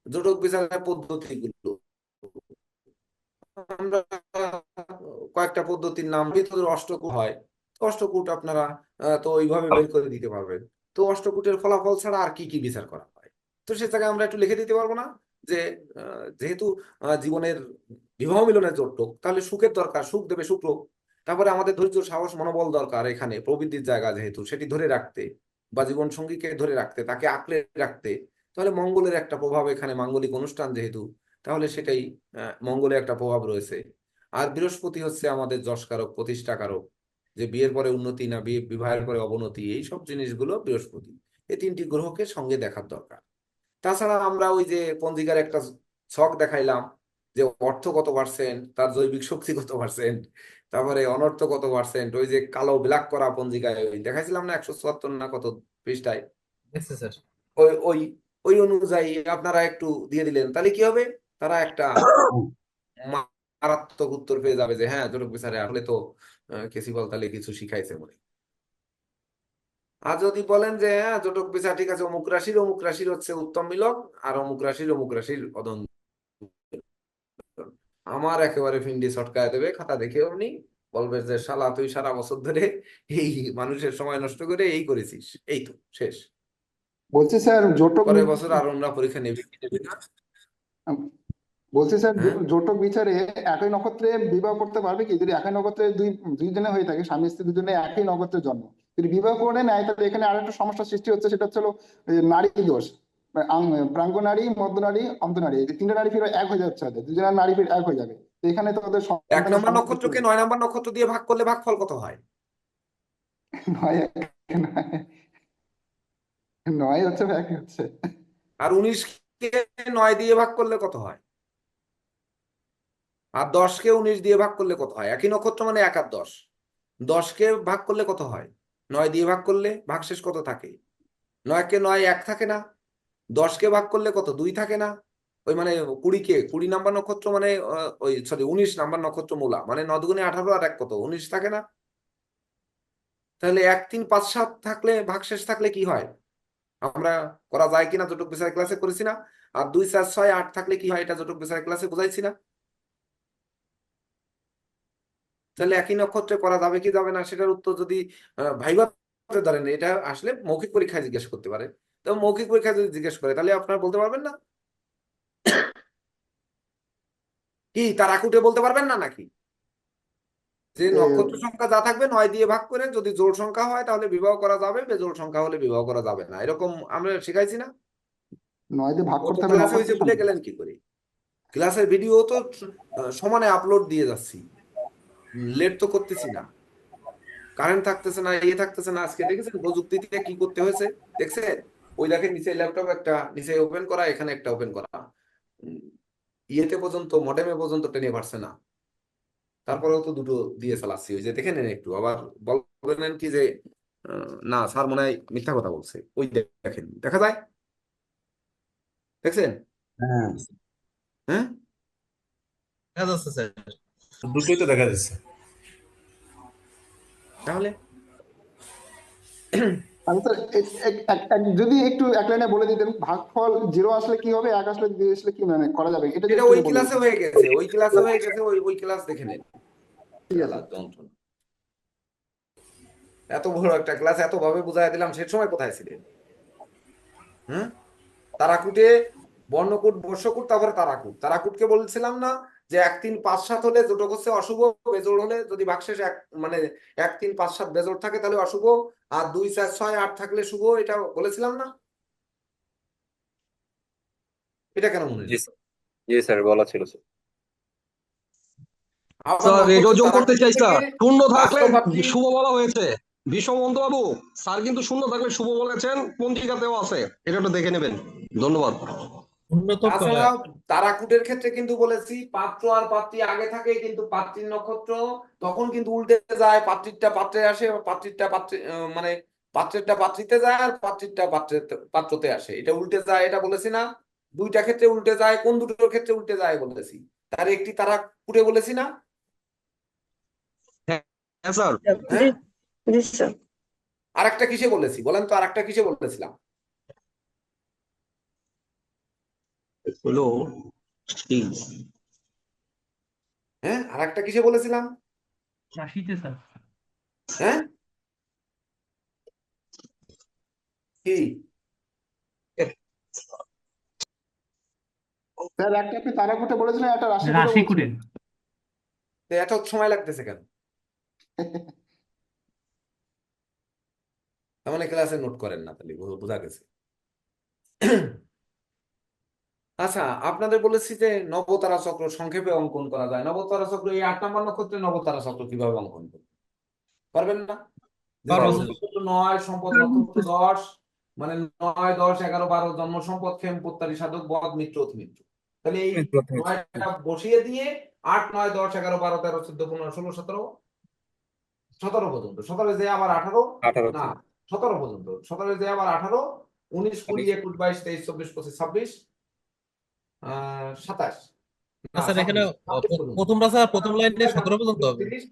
জোটক বিচারের পদ্ধতিগুলো আমরা কয়েকটা পদ্ধতির নাম ভিতরে অষ্টকূট হয়, তো অষ্টকূট আপনারা তো ওইভাবে বের করে দিতে পারবেন। তো অষ্টকূটের ফলাফল ছাড়া আর কি কি বিচার করা হয়, তো সে জায়গায় আমরা একটু লিখে দিতে পারবো না যে যেহেতু জীবনের বিবাহ মিলনের জোটক, তাহলে সুখের দরকার, সুখ দেবে শুক্র। তারপরে আমাদের ধৈর্য সাহস মনোবল দরকার এখানে প্রবৃদ্ধির জায়গা, যেহেতু সেটি ধরে রাখতে বা জীবন সঙ্গীকে ধরে রাখতে, তাকে আঁকড়ে রাখতে, তাহলে মঙ্গলের একটা প্রভাব এখানে, মাঙ্গলিক অনুষ্ঠান যেহেতু, তাহলে সেটাই মঙ্গলে একটা প্রভাব রয়েছে। আর বৃহস্পতি হচ্ছে আমাদের যশকারক, প্রতিষ্ঠাকারক, যে বিয়ের পরে উন্নতি না বিবাহের পরে অবনতি, এই সব জিনিসগুলো বৃহস্পতি। এই তিনটি গ্রহকে সঙ্গে দেখার দরকার। তাছাড়া আমরা ওই যে পঞ্জিকার একটা ছক দেখাইলাম যে অর্থ কত পার্সেন্ট, তার জৈবিক শক্তি কত পার্সেন্ট, তারপরে অনর্থ কত পার্সেন্ট, ওই যে কালো ব্ল্যাক করা পঞ্জিকায় ওই দেখাইছিলাম না 174 না কত পৃষ্ঠায়, দেখছি স্যার। ওই ওই ওই অনুযায়ী আপনারা একটু দিয়ে দিলেন, তাহলে কি হবে, তারা একটা মারাত্মক উত্তর পেয়ে যাবে যে হ্যাঁ জটক বিচারে আসলে তো কেসিবল তাহলে কিছু শিখাইছে মনে। আর যদি বলেন যে হ্যাঁ জটক বিচার ঠিক আছে, অমুক রাশির হচ্ছে উত্তম মিলক, আর অমুক রাশির অদন্ত, আমার একেবারে ফিন্ডি ছটকায় দেবে, খাতা দেখে অমনি বলবে যে শালা তুই সারা বছর ধরে এই মানুষের সময় নষ্ট করে এই করেছিস, এই তো শেষ, বলছি স্যার জোটক পরের বছর আর আমরা পরীক্ষা নেবে কি নেবে না। বলছি স্যার হ্যাঁ, জোটক বিচারে একই নক্ষত্রে বিবাহ করতে পারবে কি? যদি একই নক্ষত্রে দুইজনে হয়ে থাকে, স্বামী স্ত্রী দুজনে একই নক্ষত্রের জন্ম, যদি বিবাহ করে নেয়, তাহলে এখানে আরেকটা সমস্যার সৃষ্টি হচ্ছে, সেটা হচ্ছে হলো নারী দোষ। প্রাঙ্গ নারী, মধ্য নারী, অন্ত নারী, এই যে তিনটা নারী ফির এক হয়ে যাচ্ছে, দুজনের নারী ফির এক হয়ে যাবে, তো এখানে তো ওদের এক সন্তানের নম্বর সম্পর্ক কি নক্ষত্রকে হবে? 9 নম্বর নক্ষত্র দিয়ে ভাগ করলে ভাগফল কত হয়? নয় নয়, নয় হচ্ছে একই হচ্ছে। আর 19কে 9 দিয়ে ভাগ করলে কত হয়? আর 10কে 19 দিয়ে ভাগ করলে কত হয়? একই নক্ষত্র মানে 1 আর 10, 10কে ভাগ করলে কত হয়? 9 দিয়ে ভাগ করলে ভাগশেষ কত থাকে? 9কে 9 1 থাকে না, 10কে ভাগ করলে কত 2 থাকে না? ওই মানে 20 নাম্বার নক্ষত্র মানে ওই সরি 19 নাম্বার নক্ষত্র মূলা মানে 9 দুগুণে 18 আর 1 কত 19 থাকে না? তাহলে 1 3 5 7 থাকলে ভাগশেষ থাকলে কি হয়? আমরা করা যায় কিনা জটক বিচার ক্লাসে করেছি না? আর 2 4 6 8 থাকলে কি হয় এটা জটক বিচার ক্লাসে বুঝাইছি না? তাহলে একই নক্ষত্রে করা যাবে কি যাবে না সেটার উত্তর যদি ভাইভাতে ধরেন, এটা আসলে মৌখিক পরীক্ষায় জিজ্ঞেস করতে পারে। তো মৌখিক পরীক্ষায় যদি জিজ্ঞেস করে তাহলে আপনারা বলতে পারবেন না? কি তারাকুটে বলতে পারবেন না নাকি? যে এ, নক্ষত্র সংখ্যা যা থাকবে 9 দিয়ে ভাগ করে যদি জোড় সংখ্যা হয় তাহলে বিবাহ করা যাবে, বেজোড় সংখ্যা হলে বিবাহ করা যাবে না, এরকম আমরা শিখাইছি না? 9 দিয়ে ভাগ গত করতে হবে ক্লাসে নক্ষত্র হয়েছে ভুলে সংখ্যা। গেলেন কি করে? ক্লাসের ভিডিও তো সমানে আপলোড দিয়ে যাচ্ছি, লেট তো করতেছি না। কারেন্ট থাকতেছে না, ইয়ে থাকতেছে না, আজকে দেখেছেন প্রযুক্তি দিয়ে কি করতে হয়েছে? দেখছেন? ওই দেখেন নিচে ল্যাপটপ একটা নিচে ওপেন করা, এখানে একটা ওপেন করা, উম, ইয়েতে পর্যন্ত মডেমে পর্যন্ত টেনে পারছে না, তারপরেও তো দুটো দিয়ে চালাচ্ছি। ওই যে দেখে নেন একটু আবার বলবেন কি যে না স্যার মনে হয় মিথ্যা কথা বলছে। ওই দেখেন দেখা যায়, দেখছেন? হ্যাঁ, হ্যাঁ, দেখা যাচ্ছে স্যার। দুটোই তো দেখা যাচ্ছে। তাহলে আমি স্যার যদি একটু এক লাইনে বলে দিতেন ভাগফল 0 আসলে কি হবে, 1 আসলে 2 আসলে কি মানে করা যাবে, এটা যদি এটা একটু ওই বলে ক্লাসে দিতেন। হয়ে গেছে, ওই ক্লাসে হয়ে গেছে, ওই ক্লাস দেখে নেন। ঠিক আছে। আল্লাহ যন্ত্রণা, এত বড় একটা ক্লাস এত ভাবে বুঝাই দিলাম, সে সময় কোথায় ছিলেন? হ্যাঁ, তারাকুটে বর্ণকুট বর্ষকুট তারপরে তারাকুট, তারাকুটকে বলছিলাম না যে 1 3 5 7 হলে জোটক হচ্ছে অশুভ, বেজোড় হলে যদি ভাগশেষ এক মানে 1 3 5 7 বেজোড় থাকে তাহলে অশুভ, আর 2 4 6 8 থাকলে শুভ, এটা বলেছিলাম না? এটা কেন মনে জি নেই? স্যার, জি স্যার বলা ছিল স্যার। আবার স্যার এটাও নক্ষত্র যোগ করতে তারাকুট চাই থেকে স্যার, শূন্য থাকলে বাস্তববাদী, শুভ বলা হয়েছে। বিশ্বমন্ত বাবু, স্যার কিন্তু শূন্য থাকলে শুভ বলেছেন, পঞ্জিকাতেও আছে, এটা একটু দেখে নেবেন। ধন্যবাদ। উন্নত তাছাড়া তারাকুটের ক্ষেত্রে কিন্তু বলেছি পাত্র আর পাত্রী আগে থাকে, কিন্তু পাত্রীর নক্ষত্র তখন কিন্তু উল্টে যায়, পাত্রীরটা পাত্রে আসে, পাত্রীরটা পাত্রে মানে পাত্রেরটা পাত্রীতে যায় আর পাত্রীরটা পাত্রতে আসে, এটা উল্টে যায়, এটা বলেছি না? দুইটা ক্ষেত্রে উল্টে যায়, কোন দুটোর ক্ষেত্রে উল্টে যায় বলেছি? তার একটি তারাকুটে বলেছি না? হ্যাঁ হ্যাঁ স্যার। হ্যাঁ, জি জি স্যার। আরেকটা কিসে বলেছি বলেন তো, আরেকটা কিসে বলেছিলাম? হলো হ্যাঁ, আরেকটা কিসে বলেছিলাম? রাশিতে স্যার। হ্যাঁ, কি? স্যার একটা আপনি তারাকুটে বলেছিলেন, একটা রাশিকুটে রাশি কুটে। বলছিলেন। তো এত সময় লাগতেছে কেন? তার মানে ক্লাসে নোট করেন না, তাহলে বোঝা গেছে। আচ্ছা, আপনাদের বলেছি যে নবতারা চক্র সংক্ষেপে অঙ্কন করা যায়। নবতারা চক্র এই 8 নম্বর নক্ষত্রে নবতারা চক্র কিভাবে অঙ্কন করবে? পারবেন না? যে পারবো জন্ম স্যার। নক্ষত্র 9, সম্পদ নক্ষত্র 10, মানে 9 10 11 12 জন্ম সম্পদ খেম পুত্তারি সাধক বদ মিত্র অতিমিত্র, তাহলে এই 9টা বসিয়ে দিয়ে 8 9 10 11 12 13 14 15 16 17 17 পর্যন্ত, 17 যে আবার 18, 18 না 17 পর্যন্ত, 17 যে আবার 18 19 20 21 22 23 24 25 26 27, না স্যার এখানে 26 26 পর্যন্ত, প্রথমটা স্যার প্রথম লাইনে 17 পর্যন্ত হবে। 30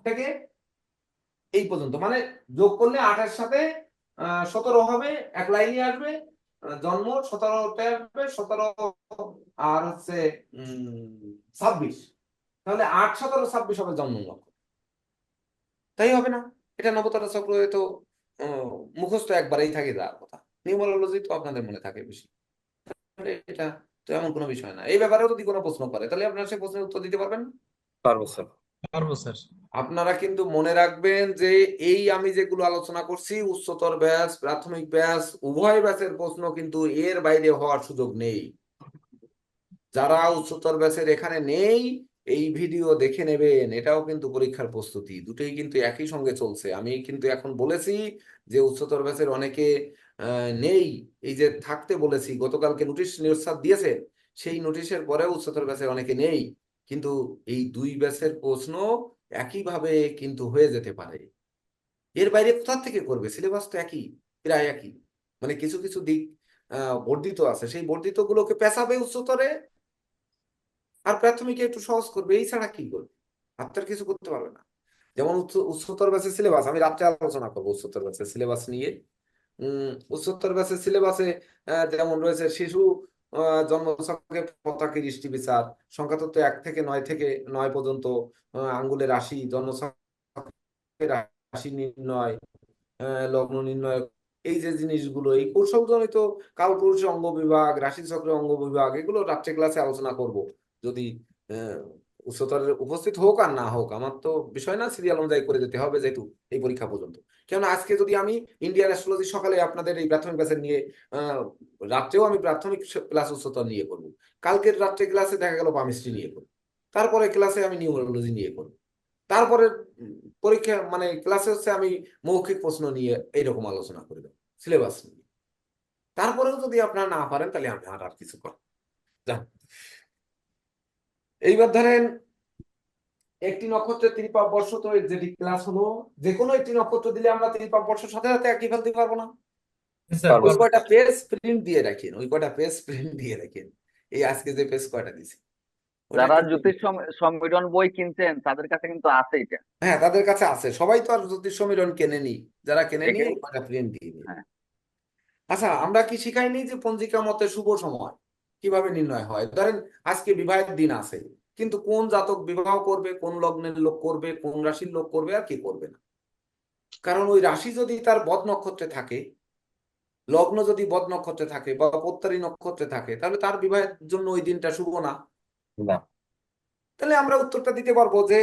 থেকে এই পর্যন্ত, মানে যোগ করলে 8 এর সাথে 17 হবে, এক লাইনই আসবে। জন্ম 17তে আসবে, 17 আর হচ্ছে 26, তাহলে 8 17 26 হবে জন্ম লগ্ন, তাই হবে না? এটা নবতারা চক্র তো মুখস্থ একবারেই থাকে যাওয়ার কথা, নিউমারোলজি তো আপনাদের মনে থাকে বেশি, এটা তো এমন কোনো বিষয় না। এই ব্যাপারেও যদি কোনো প্রশ্ন করে তাহলে আপনারা সেই প্রশ্নের উত্তর দিতে পারবেন না? পারবো স্যার। পারবো স্যার। আপনারা কিন্তু মনে রাখবেন যে এই আমি যেগুলো আলোচনা করছি উচ্চতর ব্যাচ প্রাথমিক ব্যাচ উভয় ব্যাচের প্রশ্ন কিন্তু এর বাইরে হওয়ার সুযোগ নেই। যারা উচ্চতর ব্যাচের এখানে নেই এই ভিডিও দেখে নেবেন, এটাও কিন্তু পরীক্ষার প্রস্তুতি, দুটোই কিন্তু একই সঙ্গে চলছে। আমি কিন্তু এখন বলেছি যে উচ্চতর ব্যাচের অনেকে নেই, এই যে থাকতে বলেছি, গতকালকে নোটিশ নির্সাদ দিয়েছে, সেই নোটিশের পরে উচ্চতর ব্যাচের অনেকে নেই, কিন্তু এই দুই ব্যাচের প্রশ্ন একইভাবে কিন্তু হয়ে যেতে পারে। এর বাইরে কোথা থেকে করবে? সিলেবাস তো একই, প্রায় একই, মানে কিছু কিছু দিক বর্ধিত আছে, সেই বর্ধিত গুলোকে পেঁচাবে উচ্চতরে, আর প্রাথমিকে একটু সহজ করবে, এই ছাড়া কি করবে? আর তো আর কিছু করতে পারবে না। যেমন উচ্চতর ব্যাচের সিলেবাস, আমি রাত্রে আলোচনা করবো উচ্চতর ব্যাচের সিলেবাস নিয়ে। উচ্চতর ব্যাচের সিলেবাসে যেমন রয়েছে শিশু জন্মছকে পতাকে দৃষ্টি বিচার, সংখ্যাতত্ত্ব 1 থেকে 9 পর্যন্ত, আঙ্গুলের রাশি, জন্মছকে রাশি নির্ণয়, লগ্ন নির্ণয়, এই যে জিনিসগুলো, এই কৌশলজনিত কালপুরুষের অঙ্গ বিভাগ, রাশিচক্রের অঙ্গ বিভাগ, এগুলো রাত্রে ক্লাসে আলোচনা করব। যদি আহ, উচ্চতরের উপস্থিত হোক আর না হোক, আমার তো বিষয় না, সিরিয়াল অনুযায়ী করে যেতে হবে যেহেতু এই পরীক্ষা পর্যন্ত। কেননা আজকে যদি আমি ইন্ডিয়ান অ্যাস্ট্রোলজি সকালে আপনাদের এই প্রাথমিক ক্লাসে নিয়ে, রাত্রেও আমি প্রাথমিক ক্লাস উচ্চতর নিয়ে করবো, কালকের রাত্রে ক্লাসে দেখা গেল পামিস্ট্রি নিয়ে করবো, তারপরে ক্লাসে আমি নিউমেরোলজি নিয়ে করবো, তারপরে পরীক্ষা মানে ক্লাসে হচ্ছে আমি মৌখিক প্রশ্ন নিয়ে এইরকম আলোচনা করে দেবো, সিলেবাস নিয়ে। তারপরেও যদি আপনারা না পারেন তাহলে আমি আর কিছু করব যান। এইবার ধরেন একটি নক্ষত্রের 3 বর্ষ, তো যেটি ক্লাস হলো, যে কোনো একটি নক্ষত্র দিলে আমরা 3 বর্ষের সাথে সাথে একই ফেলতে পারবো না। স্যার ওই কয়টা পেজ প্রিন্ট দিয়ে রাখেন, ওই কয়টা পেজ প্রিন্ট দিয়ে রাখেন, এই আজকে যে পেজ কয়টা দিছি ওটা যারা একটু জ্যোতিষ সম্মিলন বই কিনছেন তাদের কাছে কিন্তু আছে এটা। হ্যাঁ, তাদের কাছে আছে, সবাই তো আর জ্যোতিষ সমীরণ কেনেনি, যারা কেনেনি এখানে এই কয়টা প্রিন্ট দিয়ে দিন। হ্যাঁ, আচ্ছা, আমরা কি শিখাইনি যে পঞ্জিকা মতে শুভ সময় কিভাবে নির্ণয় হয়? ধরেন আজকে বিবাহের দিন আছে, কিন্তু কোন জাতক বিবাহ করবে, কোন লগ্নের লোক করবে, কোন রাশির লোক করবে আর কি করবে না। কারণ ওই রাশি যদি তার বদ নক্ষত্রে থাকে, লগ্ন যদি বদ নক্ষত্রে থাকে বা প্রত্যরী নক্ষত্রে থাকে, তাহলে তার বিবাহের জন্য ওই দিনটা শুভ না। না। তাহলে আমরা উত্তরটা দিতে পারবো যে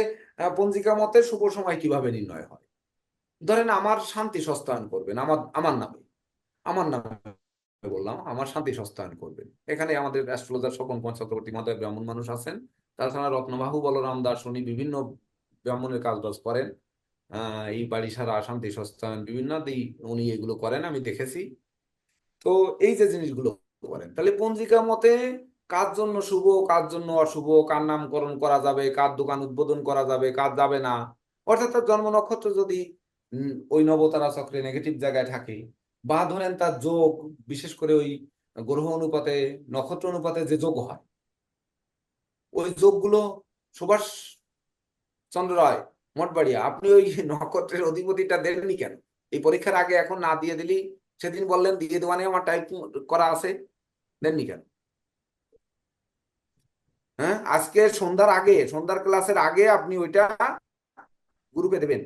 পঞ্জিকা মতে শুভ সময় কিভাবে নির্ণয় হয়। ধরেন আমার শান্তি সস্তায়ন করবেন আমার নামে বললাম, আমার শান্তি সস্তায়ন করবেন। এখানে আমাদের অ্যাস্ট্রোলজার স্বপন কুমার চক্রবর্তী মহোদয় ব্রাহ্মণ মানুষ আছেন, তাছাড়া রত্নবাহু বলরাম দাস, উনি বিভিন্ন ব্রাহ্মণের কাজ করেন, এই বাড়ি সারা শান্তি সস্তায়ন বিভিন্ন উনি এগুলো করেন, আমি দেখেছি। তো এই যে জিনিসগুলো করেন, তাহলে পঞ্জিকা মতে কার জন্য শুভ, কার জন্য অশুভ, কার নামকরণ করা যাবে, কার দোকান উদ্বোধন করা যাবে, কার যাবে না, অর্থাৎ তার জন্ম নক্ষত্র যদি ওই নবতারা চক্রে নেগেটিভ জায়গায় থাকে, বা ধরেন তার যোগ, বিশেষ করে ওই গ্রহ অনুপাতে, নক্ষত্র অনুপাতে যে যোগ হয়, ওই যোগগুলো, সুভাষ চন্দ্র রায় মঠবাড়িয়া, আপনি ওই নক্ষত্রের অধিপতিটা দেননি কেন এই পরীক্ষার আগে? এখন না দিয়ে দিলি, সেদিন বললেন দিয়ে দেওয়া নিয়ে আমার টাইপ করা আছে, দেননি কেন? হ্যাঁ, আজকে সন্ধ্যার আগে, সন্ধ্যার ক্লাসের আগে আপনি ওইটা গ্রুপে দেবেন,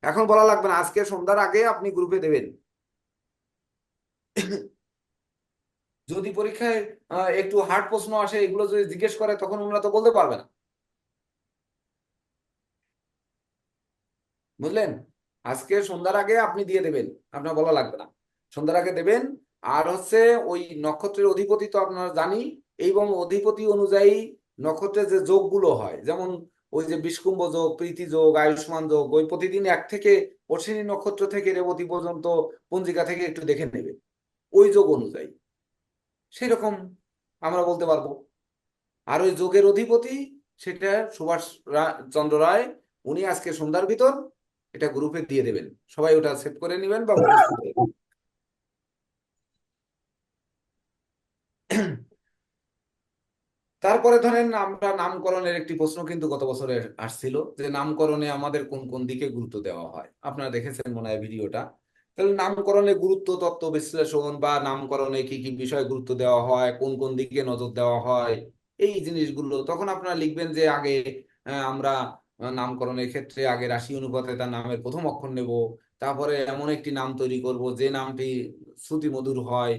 এখন বলা লাগবে না, আজকে সন্ধ্যার আগে আপনি গ্রুপে দেবেন। যদি পরীক্ষায় একটু হার্ড প্রশ্ন আসে, এগুলো যদি জিজ্ঞেস করে, তখন ওনারা তো বলতে পারবে না, বুঝলেন? আজকে সন্ধ্যার আগে আপনি দিয়ে দেবেন, আপনার বলা লাগবে না, সন্ধ্যার আগে দেবেন। আর হচ্ছে ওই নক্ষত্রের অধিপতি তো আপনারা জানি, এবং অধিপতি অনুযায়ী নক্ষত্রের যে যোগগুলো হয়, যেমন ওই যে বিষকুম্ভ যোগ, প্রীতি যোগ, আয়ুষ্মান যোগ, ওই প্রতিদিন 1 থেকে অশ্বিনী নক্ষত্র থেকে রেবতী পর্যন্ত পঞ্জিকা থেকে একটু দেখে নেবে, ওই যোগ অনুযায়ী সেরকম আমরা বলতে পারবো। আর ওই যোগের অধিপতি সেটা সুভাষ চন্দ্র রায়, উনি আজকে সন্ধ্যার ভিতর এটা গ্রুপে দিয়ে দেবেন, সবাই ওটা সেভ করে নেবেন বা মুখস্থ করে নেবেন। তারপরে ধরেন আমরা নামকরণের একটি প্রশ্ন কিন্তু গত বছরে আসছিল, যে নামকরণে আমাদের কোন কোন দিকে গুরুত্ব দেওয়া হয়, আপনারা দেখেছেন মনে হয় ভিডিওটা। তাহলে নামকরণে গুরুত্ব তত্ত্ব বিশ্লেষণ, বা নামকরণে কি কি বিষয়ে গুরুত্ব দেওয়া হয়, কোন কোন দিকে নজর দেওয়া হয়, এই জিনিসগুলো তখন আপনারা লিখবেন যে আগে আমরা নামকরণের ক্ষেত্রে আগে রাশি অনুপাতে তার নামের প্রথম অক্ষর নেব, তারপরে এমন একটি নাম তৈরি করব যে নামটি শ্রুতি মধুর হয়,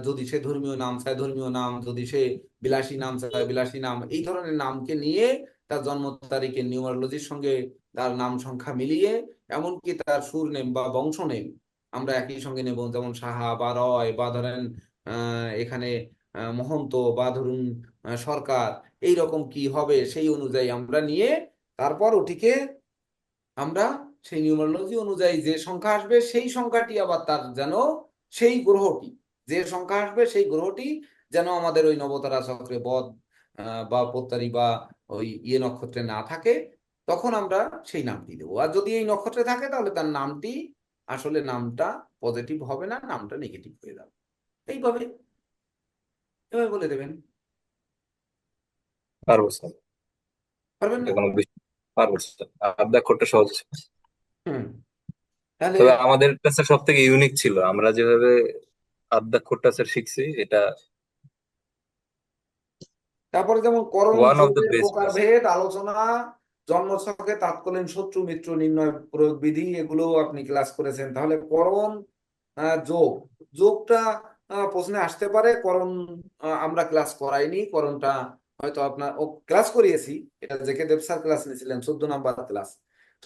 যদি সে ধর্মীয় নাম চায় ধর্মীয় নাম, যদি সে বিলাসী নাম চায় বিলাসী নাম, এই ধরনের নামকে নিয়ে তার জন্ম তারিখের নিউমারোলজির সঙ্গে তার নাম সংখ্যা মিলিয়ে, এমনকি তার সুর নেম বা বংশ নেম আমরা একই সঙ্গে নেব, যেমন সাহা বা রয়, বা ধরেন এখানে মহন্ত, বা ধরুন সরকার, এই রকম কি হবে সেই অনুযায়ী আমরা নিয়ে, তারপর ওটিকে আমরা সেই নিউমারোলজি অনুযায়ী যে সংখ্যা আসবে সেই সংখ্যাটি আবার তার যেন সেই গ্রহটি, যে সংখ্যা আসবে সেই গ্রহটি যেন আমাদের ওই নবতারা চক্রে বদ বা প্রত্যারী বা ওই নক্ষত্রে না থাকে, তখন আমরা সেই নামটি দেবো। আর যদি এই নক্ষত্রে থাকে তাহলে তার নামটি আসলে নামটা পজিটিভ হবে না, নামটা নেগেটিভ হয়ে যাবে। এইভাবে এভাবে বলে দেবেন। পারবো স্যার, পারবেন এটা না? কোনো বিষয়, পারবো স্যার, আদ্যাক্ষরটা সহজ। হুম। তাহলে তবে আমাদের কাছে সব থেকে ইউনিক ছিল, আমরা যেভাবে আদ্যাক্ষরটা স্যার শিখছি, এটা তারপরে যেমন করণ ওয়ান অফ দ্য যোগের বেস্ট। প্রকারভেদ আলোচনা, জন্মছকে তাৎকালীন শত্রু মিত্র নির্ণয় প্রয়োগ বিধি, এগুলো আপনি ক্লাস করেছেন। তাহলে করণ যোগ, যোগটা প্রশ্নে আসতে পারে। করণ আমরা ক্লাস করাইনি, করণটা হয়তো আপনার ও ক্লাস করিয়েছি, এটা জেকে দেব স্যার ক্লাস নিয়েছিলেন 14 নাম্বার ক্লাস।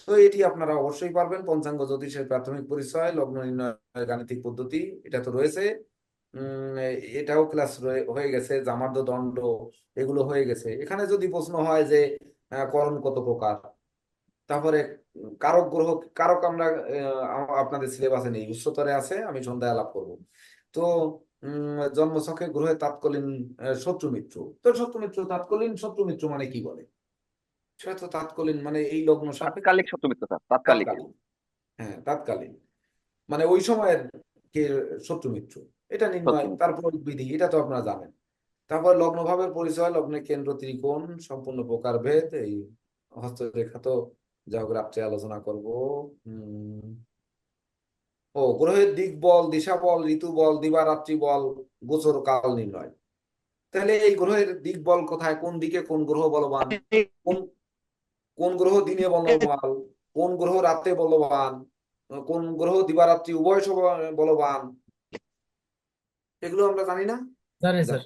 তো এটি আপনারা অবশ্যই পারবেন। পঞ্চাঙ্গ জ্যোতিষের প্রাথমিক পরিচয়, লগ্ন নির্ণয়ের গাণিতিক পদ্ধতি, এটা তো রয়েছে। এটাও ক্লাস হয়ে গেছে। জামার্দ দণ্ড, এগুলো হয়ে গেছে। এখানে যদি প্রশ্ন হয় যে করণ কত প্রকার, তারপরে কারক গ্রহ, কারক আমরা আপনাদের সিলেবাসে নেই, উচ্চতরে আছে, আমি সন্ধ্যায় আলাপ করব। তো জন্মছকে গ্রহের তাৎকালীন শত্রু মিত্র, তো শত্রু মিত্র, তাৎকালীন শত্রু মিত্র মানে কি বলে, সেটা তো তাৎকালীন মানে এই লগ্ন সাপেক্ষে তাৎকালিক শত্রুমিত্র স্যার, তাৎকালিক। তাৎকালীন। হ্যাঁ, তাৎকালীন মানে ওই সময়ের কে শত্রু মিত্র, এটা নির্ণয়, শত্রুমিত্র। তারপর বিধি, এটা তো আপনারা জানেন। তারপর লগ্ন ভাবের পরিচয়, লগ্নের কেন্দ্র ত্রিকোণ, সম্পূর্ণ প্রকারভেদ, এই হস্তরেখা তো যা হোক রাত্রে আলোচনা করব। ও গ্রহের দিক বল, দিশা বল, ঋতু বল, দিবারাত্রি বল, গোচর কাল নির্ণয়। তাহলে এই গ্রহের দিক বল কোথায়, কোন দিকে কোন গ্রহ বলবান, কোন কোন গ্রহ দিনে বলবান, কোন গ্রহ রাতে বলবান, কোন গ্রহ দিবারাত্রি উভয় সময় বলবান, এগুলো আমরা জানি না। জানি স্যার।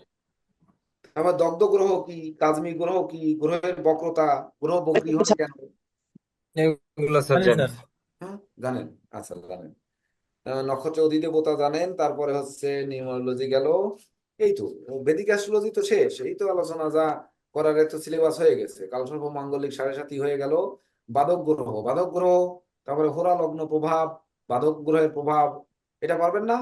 আবার দগ্ধ গ্রহ কি, কাজমী গ্রহ কি, গ্রহের বক্রতা, গ্রহ বক্রী হয় কেন, এগুলো স্যার জানি জানি। স্যার। হ্যাঁ জানেন। আচ্ছা জানেন। নক্ষত্র অধিদেবতা জানেন। তারপরে হচ্ছে নিউমারোলজি গেল। এই তো বেদিক অ্যাস্ট্রোলজি তো শেষ, এই তো আলোচনা যা করার, তো সিলেবাস হয়ে গেছে। কালসর্প মাঙ্গলিক 7.5 হয়ে গেল। বাধক গ্রহ, বাধক গ্রহ, তারপরে হোরা লগ্ন প্রভাব, বাধক গ্রহের প্রভাব, এটা পারবেন না?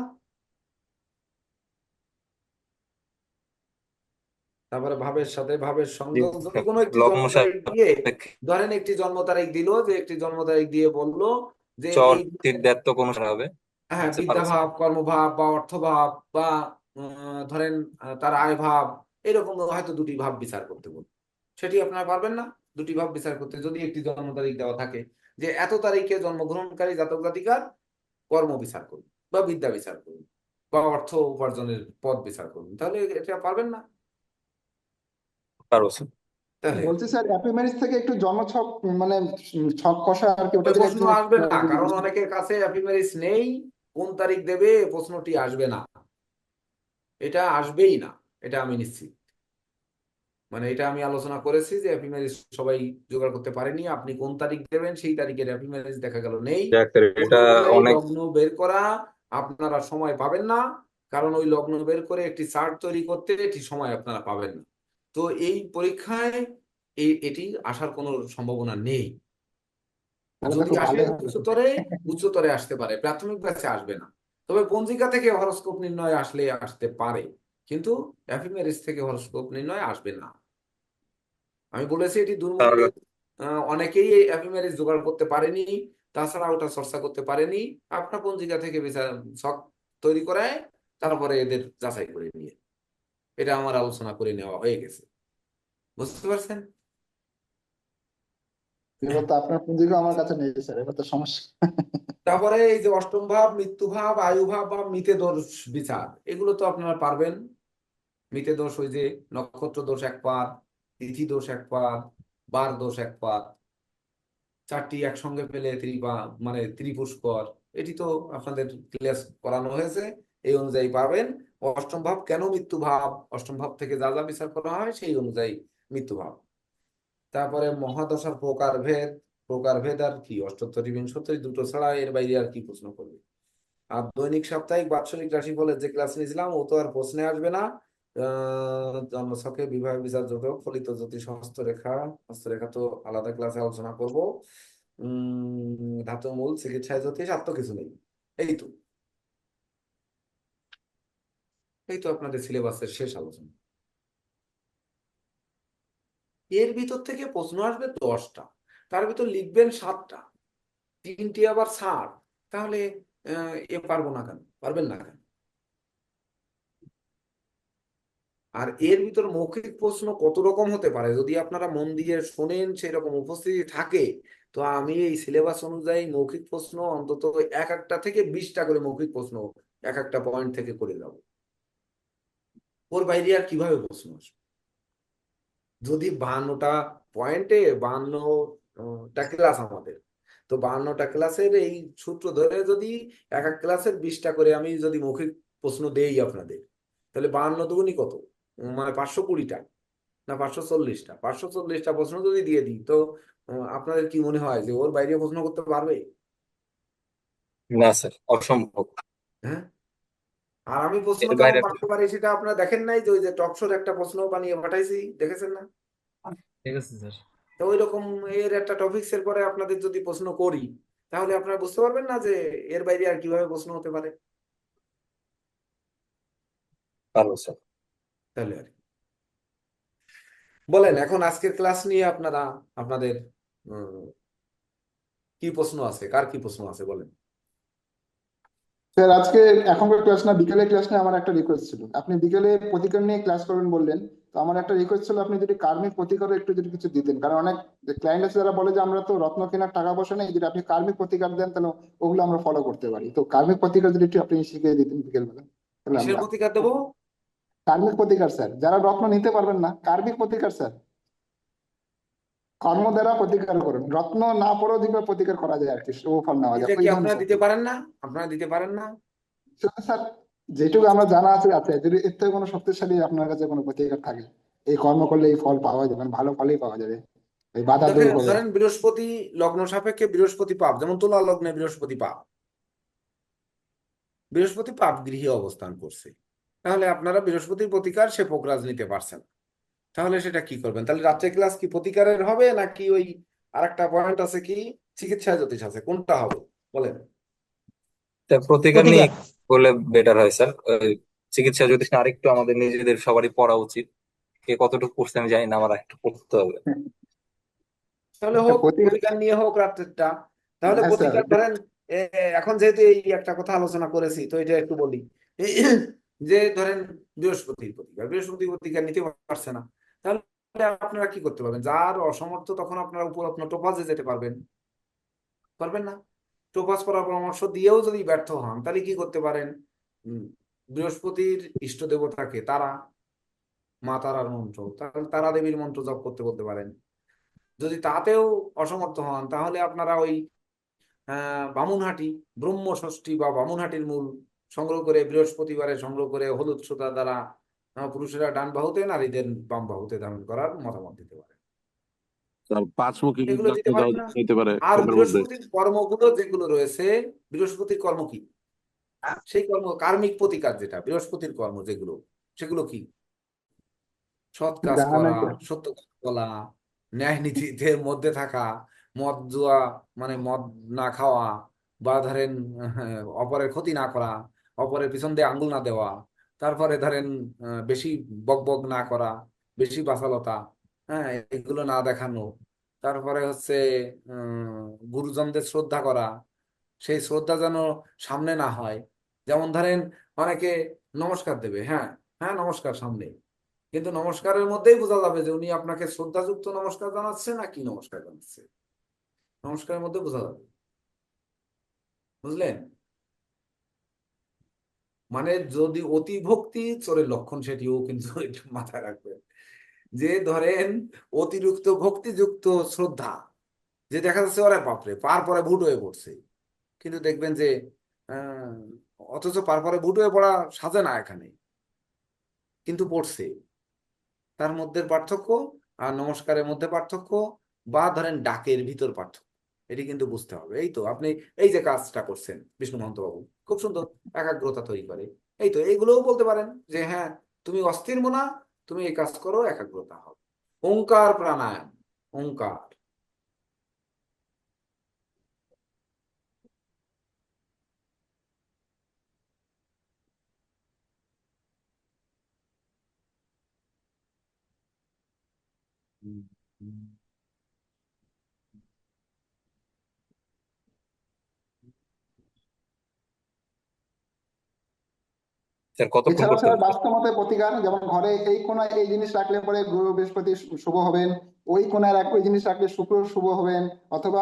তারপরে ভাবের সাথে ভাবের জি সংযোগ, যদি স্যার, কোনো একটি লগ্ন জন্ম তারিখ দিয়ে, সাপেক্ষে ধরেন একটি জন্ম তারিখ দিল, যে একটি জন্ম তারিখ দিয়ে বলল যে চর এই, তীর দ্ব্যর্থ কোন হবে। হ্যাঁ, আচ্ছা, পারবো স্যার। বিদ্যাভাব, কর্মভাব বা অর্থভাব বা ধরেন তার আয় ভাব, এরকম হয়তো দুটি ভাব বিচার করতে বলুন, সেটি আপনারা পারবেন না? দুটি ভাব বিচার করতে যদি একটি জন্ম তারিখ দেওয়া থাকে যে এত তারিখে জন্মগ্রহণকারী জাতক জাতিকার কর্ম বিচার করুন বা বিদ্যা বিচার করুন বা অর্থ উপার্জনের পথ বিচার করুন, তাহলে এটা পারবেন না? পারবো স্যার। তাহলে বলছি স্যার অ্যাপিমেরিস থেকে একটু জন্মছক মানে ছক কষা আর কি, ওটা ওই থেকে প্রশ্ন একটু আসবে না, যদি কারণ অনেকের কাছে অ্যাফিমেরিস নেই। কোন তারিখ দেবে এই প্রশ্নটি আসবে না, এটা আসবেই না, এটা আমি নিশ্চিত। মানে এটা আমি আলোচনা করেছি যে হ্যাপি ম্যারেজ সবাই জোগাড় করতে পারেনি, আপনি কোন তারিখ দেবেন সেই তারিখের হ্যাপি ম্যারেজ দেখা গেল নেই। যাক স্যার, ওই এটা অনুযায়ী অনেক। লগ্ন বের করা আপনারা সময় পাবেন না, কারণ ওই লগ্ন বের করে একটি চার্ট তৈরি করতে এটি সময় আপনারা পাবেন না। তো এই পরীক্ষায় এটি আসার কোনো সম্ভাবনা নেই। তাহলে তো যদি খুব আসে ভালোই হবে। উচ্চতরে, উচ্চতরে আসতে পারে, প্রাথমিক ব্যাচে আসবে না। তবে পঞ্জিকা থেকে হরোস্কোপ নির্ণয় আসলে আসতে পারে, কিন্তু হ্যাপি ম্যারেজ থেকে হরোস্কোপ নির্ণয় আসবে না। আমি বলেছি এটি দুর্মূল্য। তাহলে অনেকেই এই হ্যাপি ম্যারেজ জোগাড় করতে পারেনি, তাছাড়া ওটা চর্চা করতে পারেনি। আপনার পঞ্জিকা থেকে বিচার ছক তৈরি করায় তারপরে এদের যাচাই করে নিয়ে, এটা আমার আলোচনা করে নেওয়া হয়ে গেছে। বুঝতে পারছেন? এবার তো আপনার পুঁজিও আমার কাছে নেই স্যার, এবার তো সমস্যা। তারপরে এই যে অষ্টম ভাব, মৃত্যু ভাব, আয়ু ভাব বা মিতে দোষ বিচার, এগুলো তো আপনারা পারবেন। মিতে দোষ ওই যে নক্ষত্র দোষ 1 পাদ, তিথি দোষ 1 পাদ, বার দোষ 1 পাদ, চারটি একসঙ্গে পেলে মানে ত্রিপুষ্কর, এটি তো আপনাদের ক্লাস করানো হয়েছে, এই অনুযায়ী পাবেন। অষ্টম ভাব কেন মৃত্যু ভাব, অষ্টম ভাব থেকে যা যা বিচার করা হয় সেই অনুযায়ী মৃত্যু ভাব। তারপরে মহাদশার প্রকারভেদ, প্রকারভেদ আর কি, অষ্টোত্তরী বিংশোত্তরী দুটো ছাড়া এর বাইরে আর কি প্রশ্ন করবে। আর দৈনিক সাপ্তাহিক বাৎসরিক রাশিফলের যে ক্লাস নিয়েছিলাম ও তো আর প্রশ্নে আসবে না। জন্মছকে বিবাহ বিচার যোগ, ফলিত জ্যোতিষ, হস্তরেখা, হস্তরেখা তো আলাদা ক্লাসে আলোচনা করব। ধাতু মূল, চিকিৎসায় জ্যোতিষ, আর তো কিছু নেই। এই তো, এই তো আপনাদের সিলেবাসের শেষ আলোচনা। এর ভিতর থেকে প্রশ্ন আসবে 10টা, তার ভিতর লিখবেন 7টা, 3টি আবার ছাড়, তাহলে এ পারবো না কেন, পারবেন না কেন? আর এর ভিতর মৌখিক প্রশ্ন কত রকম হতে পারে যদি আপনারা মন দিয়ে শোনেন, সেই রকম উপস্থিতি থাকে, তো আমি এই সিলেবাস অনুযায়ী মৌখিক প্রশ্ন অন্তত এক একটা থেকে 20টা করে মৌখিক প্রশ্ন এক একটা পয়েন্ট থেকে করে যাব। ওর বাইরে আর কিভাবে প্রশ্ন আসবে? যদি 52টা পয়েন্টে 52টা ক্লাস আমাদের, তো 52টা ক্লাসের এই সূত্র ধরে যদি এক এক ক্লাসের 20টা করে আমি যদি মৌখিক প্রশ্ন দেই আপনাদের, তাহলে 52 দুগুনি কত? মানে 520টা না 540টা? 540টা প্রশ্ন যদি দিয়ে দিই, তো আপনাদের কি মনে হয় যে ওর বাইরে প্রশ্ন করতে পারবে? না স্যার, অসম্ভব। হ্যাঁ। আর আমি প্রশ্ন এর কেমন বাইরে বানাতে পারি সেটা আপনারা দেখেন নাই? যে ওই যে টকশোর একটা প্রশ্ন বানিয়ে পাঠাইছি, দেখেছেন না? ঠিক আছে স্যার। তো ওই রকম এর একটা টপিক্স এর পরে আপনাদের যদি প্রশ্ন করি, তাহলে আপনারা বুঝতে পারবেন না যে এর বাইরে আর কিভাবে প্রশ্ন হতে পারে। পারবো স্যার। তাহলে আর কি। বলেন এখন আজকের ক্লাস নিয়ে আপনারা আপনাদের উম, কি প্রশ্ন আছে, কার কি প্রশ্ন আছে বলেন। স্যার আজকে এখনকার ক্লাস না, বিকেলের ক্লাস নিয়ে আমার একটা রিকোয়েস্ট ছিল। আপনি বিকেলে প্রতিকার নিয়ে ক্লাস করবেন বললেন, তো আমার একটা রিকোয়েস্ট ছিল আপনি যদি কার্মিক প্রতিকারও একটু যদি কিছু দিতেন, কারণ অনেক ক্লায়েন্ট আছে যারা বলে যে আমরা তো রত্ন কেনার টাকা পয়সা নেই, যদি আপনি কার্মিক প্রতিকার দেন তাহলে ওগুলো আমরা ফলো করতে পারি। তো কার্মিক প্রতিকার যদি একটু আপনি শিখিয়ে দিতেন বিকেলবেলা, তাহলে কিসের আমরা। প্রতিকার দেবো? কার্মিক প্রতিকার স্যার, যারা রত্ন নিতে পারবেন না, কার্মিক প্রতিকার স্যার। কর্ম দ্বারা প্রতিকার করুন, রত্ন না পরেও দিবে প্রতিকার করা যায় আর কি, শুভ ফল নেওয়া যায়, এটা ওই কি ধরনের আপনারা দিতে প্রতিকার। পারেন না? আপনারা দিতে পারেন না? শুধু স্যার যেটুকু আমরা জানা আছে আছে, যদি এর থেকে কোনো শক্তিশালী আপনার কাছে কোনো প্রতিকার থাকে, এই কর্ম করলে এই ফল পাওয়া যাবে, মানে ভালো ফলই পাওয়া যাবে, এই বাধা দূর দেখেন, হবে। ধরেন বৃহস্পতি লগ্ন সাপেক্ষে বৃহস্পতি পাপ, যেমন তুলা লগ্নে বৃহস্পতি পাপ, বৃহস্পতি পাপ গৃহে অবস্থান করছে, তাহলে আপনারা বৃহস্পতির প্রতিকার সে পোকরাজ নিতে পারছেন। তাহলে সেটা কি করবেন? তাহলে রাত্রে ক্লাস কি প্রতিকারের হবে নাকি ওই আরেকটা পয়েন্ট আছে কি চিকিৎসা জ্যোতিষ আছে, কোনটা হবে বলেন? তা প্রতিকার নিয়ে প্রতিকার। বলে বেটার হয় স্যার। ওই চিকিৎসা যদি আরেকটু আমাদের নিজেদের সবারই পড়া উচিত। কে কতটুকু পড়ছে আমি জানি না, আমার একটু পড়তে হবে। তাহলে একটা হোক, প্রতিকার। প্রতিকার নিয়ে হোক রাত্রেরটা। তাহলে হ্যাঁ স্যার। প্রতিকার ধরেন এখন যেহেতু এই একটা কথা আলোচনা করেছি, তো এটা একটু বলি। যে ধরেন বৃহস্পতির প্রতিকার, বৃহস্পতির প্রতিকার নিতে পারছে না, তাহলে আপনারা কি করতে পারবেন? যার অসমর্থ, তখন আপনারা উপরত্ন টোপাজে যেতে পারবেন, পারবেন না? টোপাজ করার পরামর্শ দিয়েও যদি ব্যর্থ হন, তাহলে কি করতে পারেন? উম, বৃহস্পতির ইষ্ট দেবতাকে তারা, মা তারার মন্ত্র, তাহলে তারা দেবীর মন্ত্র জপ করতে বলতে পারেন। যদি তাতেও অসমর্থ হন, তাহলে আপনারা ওই বামুনহাটি ব্রহ্ম ষষ্ঠী বা বামুনহাটির মূল সংগ্রহ করে, বৃহস্পতিবারে সংগ্রহ করে হলুদ সুতা দ্বারা পুরুষেরা ডান বাহুতে, নারীদের বাম বাহুতে ধারণ করার মতামত দিতে পারে। তার পাঁচমুখী এগুলো দিতে যন্ত্র পারেন না? হইতে পারে আর ওটার মধ্যে। বৃহস্পতির কর্মগুলো যেগুলো রয়েছে, বৃহস্পতির কর্ম কি? সেই কর্ম কার্মিক প্রতিকার, যেটা বৃহস্পতির কর্ম যেগুলো, সেগুলো কি? সৎ কাজ জানা করা, নাই স্যার। সত্য কথা বলা, ন্যায় নীতির মধ্যে থাকা, মদ জুয়া মানে মদ না খাওয়া, বা ধরেন অপরের ক্ষতি না করা, অপরের পিছন দিয়ে আঙ্গুল না দেওয়া, তারপরে ধরেন বেশি বকবক না করা, বেশি বাচালতা, হ্যাঁ, এগুলো না দেখানো, তারপরে হচ্ছে গুরুজনদের শ্রদ্ধা করা, সেই শ্রদ্ধা যেন সামনে না হয়। যেমন ধরেন অনেকে নমস্কার দেবে, হ্যাঁ হ্যাঁ নমস্কার সামনে, কিন্তু নমস্কারের মধ্যেই বোঝা যাবে যে উনি আপনাকে শ্রদ্ধাযুক্ত নমস্কার জানাচ্ছে না কি নমস্কার জানাচ্ছে, নমস্কারের মধ্যে বোঝা যাবে, বুঝলেন? মানে যদি অতি ভক্তি চোরের লক্ষণ, সেটিও কিন্তু একটু মাথায় রাখবেন। যে ধরেন অতিরিক্ত ভক্তিযুক্ত শ্রদ্ধা, যে দেখা যাচ্ছে ওরে বাপরে পার পরে ভুট হয়ে পড়ছে, কিন্তু দেখবেন যে আহ, অথচ পার পরে ভুট হয়ে পড়া সাজে না এখানে, কিন্তু পড়ছে। তার মধ্যে পার্থক্য, আর নমস্কারের মধ্যে পার্থক্য, বা ধরেন ডাকের ভিতর পার্থক্য, এটি কিন্তু বুঝতে হবে। এই তো আপনি এই যে কাজটা করছেন বিষ্ণু মহন্ত বাবু, খুব সুন্দর একাগ্রতা তৈরি করে। এই তো এইগুলোও বলতে পারেন যে হ্যাঁ, তুমি অস্থির মনা, তুমি এই কাজ করো, একাগ্রতা হবে। ওঙ্কার প্রাণায়াম, ওঙ্কার। হুম, হুম। স্যার কতক্ষণ এছাড়াও করতে স্যার হবে? বাস্তবমতে প্রতিকার, যেমন ঘরে এই কোণায় এই জিনিস রাখলে পরে গুরু বৃহস্পতি শুভ হবেন, ওই কোণায় ওই জিনিস রাখলে শুক্র শুভ হবেন, অথবা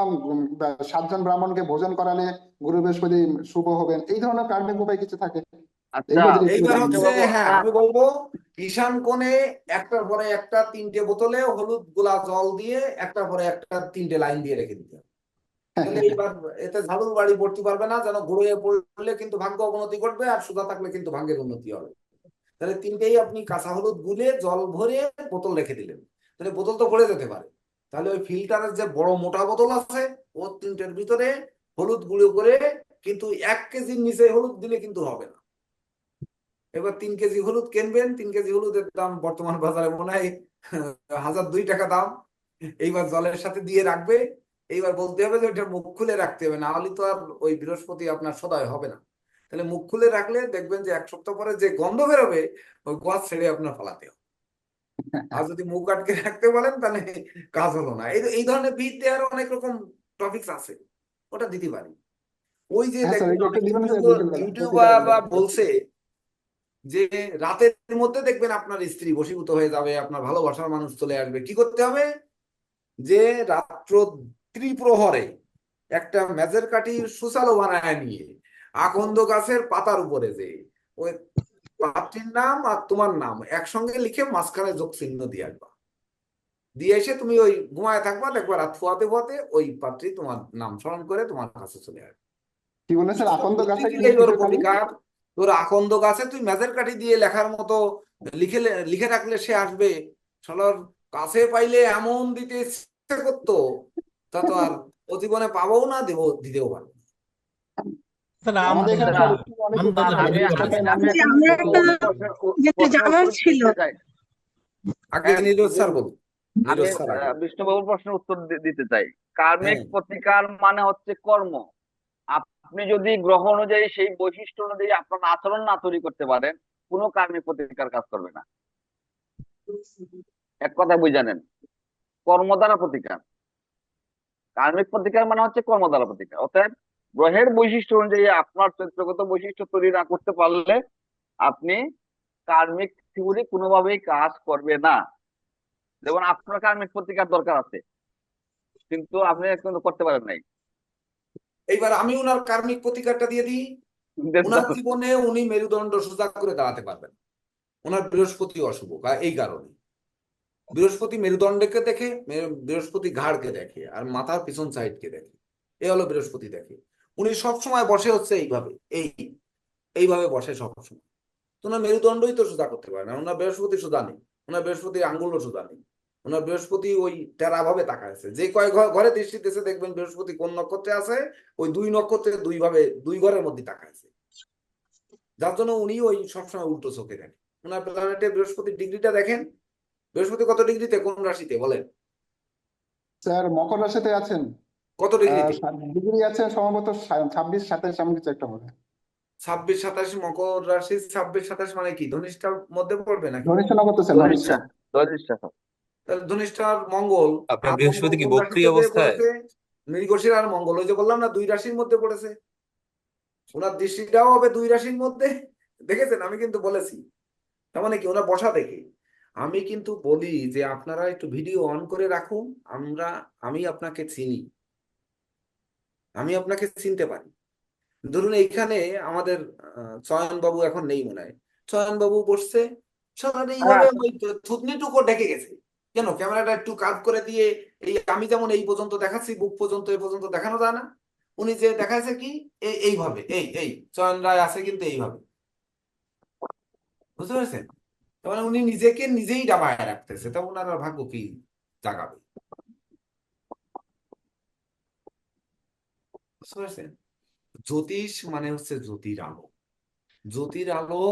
7 জন ব্রাহ্মণকে ভোজন করালে গুরু বৃহস্পতি শুভ হবেন, এই ধরনের কার্মিক উপায় কিছু থাকে। আচ্ছা এইগুলো যদি একটু এইবার জানান। হচ্ছে বাবু হ্যাঁ আপনার আমি বলবো ঈশান কোণে একটার পরে একটা 3টে বোতলে হলুদ গোলা জল দিয়ে একটার পরে একটা 3টে লাইন দিয়ে রেখে দিতে হবে। তাহলে এইবার এতে ঝাড়ুর বাড়ি পড়তে পারবে না, যেন ঘুরে পড়লে কিন্তু ভাগ্য অবনতি ঘটবে, আর সোজা থাকলে কিন্তু ভাগ্যের উন্নতি হবে। তাহলে 3টেই আপনি কাঁচা হলুদ গুলে জল ভরে বোতল রেখে দিলেন, তাহলে বোতল তো পড়ে যেতে পারে। তাহলে ওই ফিল্টারের যে বড় মোটা বোতল আছে ও 3টের ভিতরে হলুদ গুঁড়ো করে, কিন্তু 1 কেজির নিচে হলুদ দিলে কিন্তু হবে না। এবার 3 কেজি হলুদ কিনবেন, 3 কেজি হলুদের দাম বর্তমান বাজারে মনে হয় 1002 টাকা দাম। এইবার জলের সাথে দিয়ে রাখবে, এইবার বলতে হবে যে ওইটা মুখ খুলে রাখতে হবে, না হলে তো আর ওই বৃহস্পতি আপনার সদয় হবে না। তাহলে মুখ খুলে রাখলে দেখবেন যে 1 সপ্তাহ পরে যে গন্ধ বেরোবে ওই গাছ ছেড়ে আপনার ফালাতে হবে। আর যদি মুখ আটকে রাখতে বলেন তাহলে কাজ হলো না। এই ধরনের বীজ দেওয়ার অনেক রকম টপিকস আছে, ওটা দিতে পারি। ওই যে হ্যাঁ স্যার, দেখবেন এগুলো অনেক একটু দিবেন স্যার, প্রতিকারের ইউটিউবাররা বলছে যে রাতের মধ্যে দেখবেন আপনার স্ত্রী বশীভূত হয়ে যাবে, আপনার ভালোবাসার মানুষ চলে আসবে। কি করতে হবে, যে রাত্র ত্রিপ্রহরে একটা মেজের কাঠির সুচালো বানায় নিয়ে আকন্দ গাছের পাতার উপরে যে ওই পাত্রীর নাম আর তোমার নাম একসঙ্গে লিখে মাঝখানে যোগ চিহ্ন দিয়ে আসবা, দিয়ে এসে তুমি ওই ঘুমায় থাকবা, দেখবা রাত ফুয়াতে ফুয়াতে ওই পাত্রী তোমার নাম স্মরণ করে তোমার কাছে চলে আসবে। কি বললেন স্যার, শুধু আকন্দ বুদ্ধি গাছে কি দিলেই ওর কিসের কালি? প্রতিকার। তোর আকন্দ গাছে তুই মেজের কাঠি দিয়ে লেখার মতো লিখে লিখে রাখলে সে আসবে। শালার কাছে পাইলে এমন দিতে ইচ্ছে করতো, তা তো আর ও জীবনে পাবও না, দিতেও পারবো না। স্যার আমাদের এখানে আচ্ছা স্যার অনেক আন্দাজে আমি পরীক্ষা আমি করেন। আমি যে এখন আমার একটা যেটা প্রশ্নের জানার উত্তর ছিল, দিতে চাই। আগে নিরোজ স্যার বলুন, আমি নিরোজ স্যার আগে। বিষ্ণুবাবুর প্রশ্নের উত্তর দিতে চাই। কার্মিক হ্যাঁ, প্রতিকার মানে হচ্ছে কর্ম। আপনি যদি গ্রহ অনুযায়ী সেই বৈশিষ্ট্য অনুযায়ী আপনার আচরণ না তৈরি করতে পারেন, কোনো কার্মিক প্রতিকার কাজ করবে না। এক কথা বুঝে নেন, কর্ম দ্বারা প্রতিকার। কার্মিক প্রতিকার মানে হচ্ছে কর্ম দ্বারা প্রতিকার। অতএব গ্রহের বৈশিষ্ট্য অনুযায়ী আপনার চরিত্রগত বৈশিষ্ট্য তৈরি না করতে পারলে আপনি কার্মিক থিওরি কোনোভাবেই কাজ করবে না। যেমন আপনার কার্মিক প্রতিকার দরকার আছে, কিন্তু আপনি কিন্তু করতে পারেন নাই। এইবার আমি ওনার কার্মিক প্রতিকারটা দিয়ে দিই। ওনার জীবনে উনি মেরুদণ্ড সোজা করে দাঁড়াতে পারবেন, ওনার বৃহস্পতি অশুভ এই কারণে। বৃহস্পতি মেরুদণ্ডকে দেখে, বৃহস্পতি ঘাড়কে দেখে, আর মাথার পিছন সাইডকে দেখে। এই হলো বৃহস্পতি দেখে। উনি সবসময় বসে হচ্ছে এইভাবে, এইভাবে বসে সবসময়। তো ওনার মেরুদণ্ডই তো সোজা করতে পারে না, ওনার বৃহস্পতি সোজা নেই, ওনার বৃহস্পতির আঙ্গুলও সোজা নেই। ওনার বৃহস্পতি ওই টেরা ভাবে তাকায় আছে। যে কয় ঘরে দৃষ্টি দিতেছে দেখবেন বৃহস্পতি কোন নক্ষত্রে আছে, ওই 2 নক্ষত্রে 2 ভাবে 2 ঘরের মধ্যে তাকায় আছে। যার জন্য উনি ওই সবসময় উল্টো চোখে দেখেন। ওনার প্ল্যানেটের বৃহস্পতির ডিগ্রিটা দেখেন, বৃহস্পতি কত ডিগ্রিতে, কোন রাশিতে বলেন? স্যার মকর রাশিতে আছেন। কত ডিগ্রিতে? ডিগ্রি আছে সম্ভবত 26-27 এমন কিছু একটা হবে। 26-27 মকর রাশি, 26-27 মানে কি ধনিষ্ঠার মধ্যে পড়বে নাকি? ধনিষ্ঠ নক্ষত্র স্যার, ধনিষ্ঠ। ধনিষ্ঠা, ধনিষ্ঠা। তাহলে ধনিষ্ঠার মঙ্গল, আপনার আর বৃহস্পতি কি কোন বক্রী রাশিতে যেয়ে অবস্থায়? পড়েছে? মৃগশির আর মঙ্গল, ওই যে বললাম না 2 রাশির মধ্যে পড়েছে। ওনার দৃষ্টিটাও হবে 2 রাশির মধ্যে। দেখেছেন, আমি কিন্তু বলেছি। তার মানে কি ওনার বসা দেখে। আমি কিন্তু বলি যে আপনারা একটু ভিডিও অন করে রাখুন, আমি আপনাকে চিনি, আমি আপনাকে চিনতে পারি। ধরুন এইখানে আমাদের চয়ন বাবু এখন নেই মনে হয়, চয়ন বাবু বসছে, সকালে এইভাবে হ্যাঁ, ওই থুতনিটুকু ঢেকে গেছে। কেন ক্যামেরাটা একটু কাট করে দিয়ে, এই আমি যেমন এই পর্যন্ত দেখাচ্ছি, বুক পর্যন্ত এই পর্যন্ত দেখানো যায় না? উনি যে দেখাচ্ছে কি এইভাবে, এই চয়ন রায় আছে কিন্তু এইভাবে, বুঝতে পেরেছেন? তার মানে উনি নিজেকে নিজেই ডাবায় রাখতেছে, তা ওনার আর ভাগ্য কি জাগাবে? বুঝতে পেরেছেন? জ্যোতিষ মানে হচ্ছে জ্যোতির আলো। জ্যোতির আলো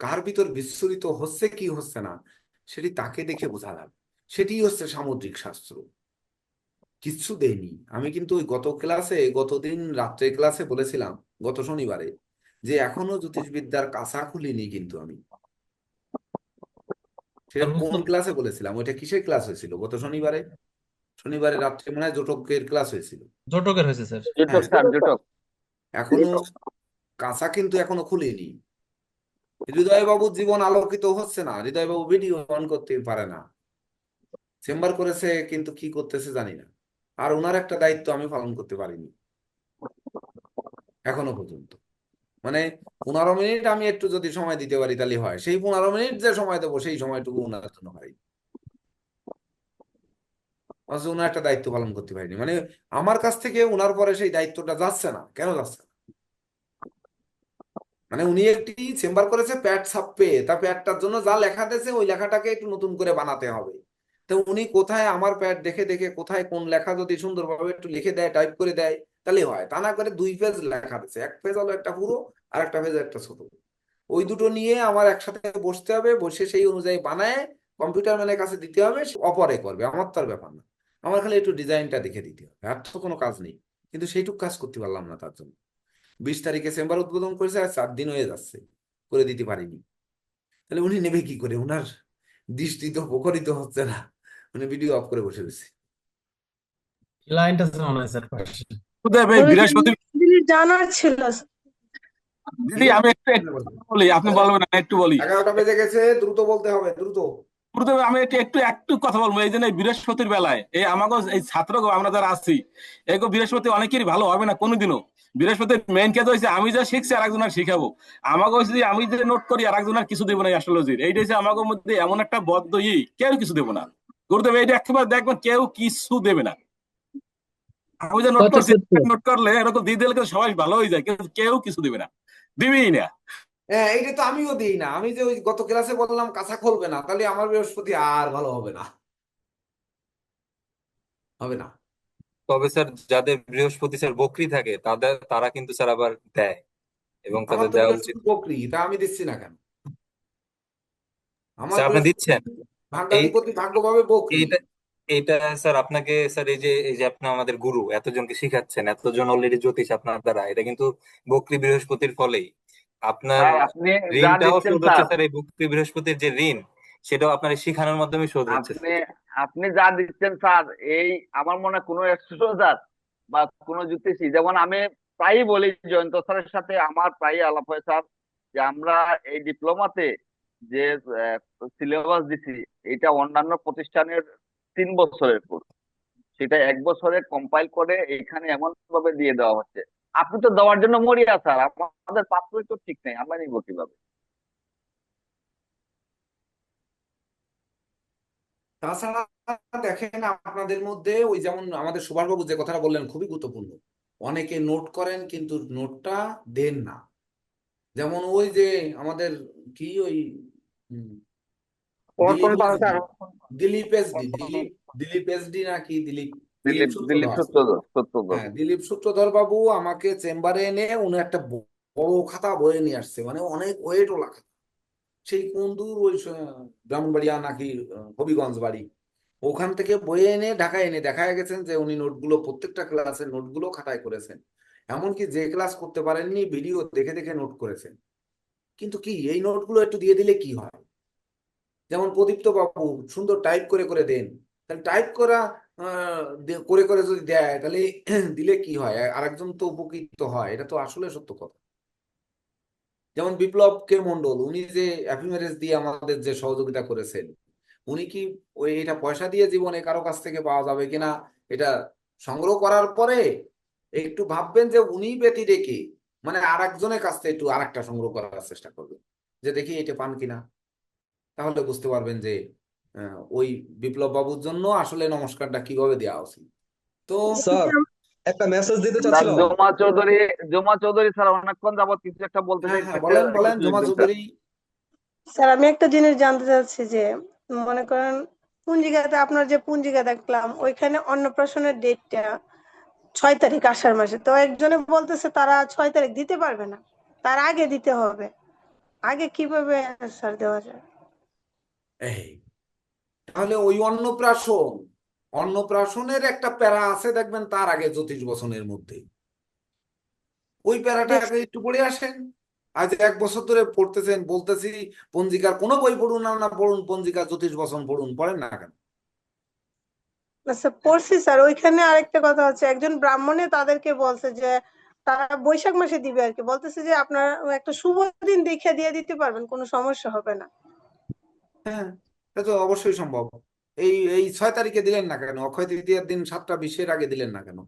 কার ভিতর বিচ্ছুরিত হচ্ছে কি হচ্ছে না, সেটি তাকে দেখে বোঝা যাবে। সেটি হচ্ছে সামুদ্রিক শাস্ত্র। কিচ্ছু দেয়নি। আমি কিন্তু ওই গতদিন রাত্রে ক্লাসে বলেছিলাম, গত শনিবারে, যে এখনো জ্যোতিষবিদ্যার কাঁচা খুলিনি কিন্তু আমি। সেটা কোন ক্লাসে বলেছিলাম, ওইটা কিসের ক্লাস হয়েছিল গত শনিবারে? শনিবারে রাত্রে মনে হয় জোটকের ক্লাস হয়েছিল। জটকের হয়েছে স্যার। জুটক হ্যাঁ, স্যার, জুটক। এখনো কাঁচা কিন্তু এখনো খুলিনি। হৃদয়বাবুর জীবন আলোকিত হচ্ছে না, হৃদয়বাবু ভিডিও অন করতে পারে না, চেম্বার করেছে কিন্তু কি করতেছে জানি না। আর ওনার একটা দায়িত্ব আমি পালন করতে পারিনি এখনো পর্যন্ত। মানে 15 মিনিট আমি একটু যদি সময় দিতে পারি তাহলে হয়, সেই 15 মিনিট যে সময় দেবো সেই সময়টুকু ওনার জন্য হয়, অথচ ওনার একটা দায়িত্ব পালন করতে পারিনি। মানে আমার কাছ থেকে ওনার পরে সেই দায়িত্বটা যাচ্ছে না, কেন যাচ্ছে না? মানে উনি একটি চেম্বার করেছে প্যাড ছাপবে, তার প্যাডটার জন্য যা লেখা দিয়েছে ওই লেখাটাকে একটু নতুন করে বানাতে হবে। তো উনি কোথায় আমার প্যাড দেখে দেখে কোথায় কোন লেখা যদি সুন্দরভাবে একটু লিখে দেয়, টাইপ করে দেয় তাহলে হয়, তা না করে 2 পেজ লেখা দিচ্ছে, এক পেজ হলো একটা পুরো আর একটা পেজ একটা ছোট, ওই দুটো নিয়ে আমার একসাথে বসতে হবে, বসে সেই অনুযায়ী বানায় কম্পিউটার ম্যানের কাছে দিতে হবে, সে অপরে করবে, আমার তো আর ব্যাপার না। আমার খালি একটু ডিজাইনটা দেখে দিতে হবে, আর তো কোনো কাজ নেই। কিন্তু সেইটুকু কাজ করতে পারলাম না তার জন্য। 20 তারিখে চেম্বার উদ্বোধন করেছে, আর 4 দিন হয়ে যাচ্ছে করে দিতে পারিনি। তাহলে উনি নেবে কি করে? উনার দৃষ্টি তো প্রখরিত হচ্ছে না, উনি ভিডিও অফ করে বসে রয়েছে। লাইনটা মনে হয় স্যার পাশে। বৃহস্পতি জানার ছিল। দিদি আমি একটু বলি, আপনি বলবেন, আমি একটু বলি। 11টা বেজে গেছে, দ্রুত বলতে হবে, দ্রুত। প্রথমে আমি একটু কথা বলবো। এই জন্য এই বৃহস্পতির বেলায় এই আমাকে এই ছাত্র আমরা যারা আছি, এই বৃহস্পতি অনেকেরই ভালো হবে না কোনোদিনও। বৃহস্পতির মেইন কাজ হয়েছে আমি যা শিখছি আর একজনের শিখাবো। আমাকে হচ্ছে যে আমি যে নোট করি আর একজনের কিছু দেবো না। অ্যাস্ট্রোলজির এইটা হচ্ছে আমাদের মধ্যে এমন একটা বদ্ধ কেউ কিছু দেবো না। গুরুদেব এইটা একেবারে দেখবেন কেউ কিছু দেবে না। আমি যে নোট করছি, নোট করলে এরকম দিয়ে দিলে কিন্তু সবাই ভালো হয়ে যায়, কিন্তু কেউ কিছু দেবে না, দিবেই না। হ্যাঁ, এইটা তো আমিও দিই না। আমি যে ওই গত ক্লাসে বললাম কাঁচা খুলবে না, তাহলে আমার বৃহস্পতি আর ভালো হবে না, হবে না। তবে স্যার যাদের বৃহস্পতি স্যার বকরি থাকে তারা কিন্তু স্যার আবার দেয়, এবং আমার তাদের তো দেওয়া উচিত। বৃহস্পতি বকরি, তা আমি দিচ্ছি না কেন? আমার স্যার আপনি বৃহস্পতি দিচ্ছেন এই ভাগ্যাধিপতি ভাগ্যভাবে বকরি। এইটা এইটা স্যার আপনাকে স্যার এই যে আপনি আমাদের গুরু এতজনকে শিখাচ্ছেন, এতজন অলরেডি জ্যোতিষ আপনার দ্বারা, এটা কিন্তু বকরি বৃহস্পতির ফলেই। আপনার স্যার আপনি যা ঋণটাও দিচ্ছেন শোধ হচ্ছে স্যার, স্যার, এই বকরি বৃহস্পতির যে ঋণ সেটাও আপনার এই শিখানোর মাধ্যমে শোধ হচ্ছে আপনি স্যার। আপনি যা দিচ্ছেন স্যার, এই আমার মনে হয় কোনো অ্যাস্ট্রোলজার বা কোনো জ্যোতিষী, যেমন আমি প্রায়ই বলি, জয়ন্ত স্যারের সাথে আমার প্রায়ই আলাপ হয় স্যার, যে আমরা এই ডিপ্লোমাতে যে সিলেবাস দিছি, এটা অন্যান্য প্রতিষ্ঠানের 3 বছরের কোর্স, সেটা 1 বছরে কম্পাইল করে এখানে এমন ভাবে দিয়ে দেওয়া হচ্ছে। আপনি তো দেওয়ার জন্য মরিয়া স্যার, আমাদের পাত্রই তো ঠিক নেই, আমরা নিব কিভাবে? তাছাড়া দেখেন আপনাদের মধ্যে ওই যেমন আমাদের সুভাষবাবু যে কথাটা বললেন খুবই গুরুত্বপূর্ণ, অনেকে নোট করেন কিন্তু নোটটা দেন না। যেমন ওই যে আমাদের কি ওই উম, Dilip SD, Dilip SD, Dilip SD নাকি দিলীপ, দিলীপ দিলীপ দিলীপ সূত্রধর। সূত্রধর। হ্যাঁ, দিলীপ সূত্রধর বাবু আমাকে চেম্বারে এনে উনি একটা বড় খাতা বয়ে নিয়ে আসছে, মানে অনেক ওয়েট ওলা খাতা, সেই কোন দূর ওই ব্রাহ্মণবাড়িয়া নাকি হবিগঞ্জ বাড়ি, ওখান থেকে বয়ে এনে ঢাকায় এনে দেখা গেছেন যে উনি নোটগুলো প্রত্যেকটা ক্লাসের নোটগুলো খাতায় করেছেন, এমনকি যে ক্লাস করতে পারেননি ভিডিও দেখে দেখে নোট করেছেন। কিন্তু কি এই নোটগুলো একটু দিয়ে দিলে কি হয়? যেমন প্রদীপ্ত বাবু সুন্দর টাইপ করে করে দেন, তাহলে টাইপ করা করে করে যদি দেয় তাহলে দিলে কি হয়, আরেকজন তো উপকৃত হয়, এটা তো আসলে সত্য কথা। যেমন বিপ্লব কে মন্ডল, উনি যে অ্যাফিমেরেজ দিয়ে আমাদের যে সহযোগিতা করেছেন, উনি কি ওই এটা পয়সা দিয়ে জীবনে কারো কাছ থেকে পাওয়া যাবে কিনা এটা সংগ্রহ করার পরে একটু ভাববেন যে উনি ব্যতি রেখে মানে আর একজনের কাছ থেকে একটু আর একটা সংগ্রহ করার চেষ্টা করবেন, যে দেখি এটা পান কিনা, তাহলে বুঝতে পারবেন যে ওই বিপ্লব বাবুর জন্য আসলে নমস্কারটা কিভাবে দেওয়া উচিত। তো স্যার একটা মেসেজ দিতে স্যার চাচ্ছিলাম। জমা চৌধুরী স্যার অনেকক্ষণ যাবত কিছু একটা বলতে হ্যাঁ চাইছে, হ্যাঁ, বলেন বলেন একটু জমা সুযোগ দিন স্যার। চৌধুরী। স্যার আমি একটা জিনিস জানতে চাচ্ছি যে মনে করেন পঞ্জিকাতে আপনার যে পঞ্জিকা দেখলাম ওইখানে অন্নপ্রাশনের ডেটটা 6 তারিখ আষাঢ় মাসে, তো একজনে বলতেছে তারা 6 তারিখ দিতে পারবে না, তার আগে দিতে হবে। আগে কিভাবে স্যার দেওয়া যায়? এই তাহলে ওই অন্নপ্রাশনের একটা প্যারা আছে দেখবেন তার আগে জ্যোতিষ বচনের মধ্যে, ওই প্যারাটা আগে একটু পড়ে আসেন। আজ 1 বছর ধরে পড়তেছেন, বলতেছি পঞ্জিকার কোনো বই পড়ুন না, না পড়ুন পঞ্জিকা জ্যোতিষ বচন পড়ুন, পড়েন না কেন? আচ্ছা পড়ছি স্যার। ওইখানে আরেকটা কথা হচ্ছে, একজন ব্রাহ্মণে তাদেরকে বলছে যে তারা বৈশাখ মাসে দিবে আর কি, বলতেছে যে আপনারা একটা শুভ দিন দেখে দিয়ে দিতে পারবেন, কোনো সমস্যা হবে না। হ্যাঁ, এটা তো অবশ্যই সম্ভব। এই 6 তারিখে দিলেন না কেন? অক্ষয় তৃতীয়ার দিন 7টা 20-এর আগে দিলেন না কেন?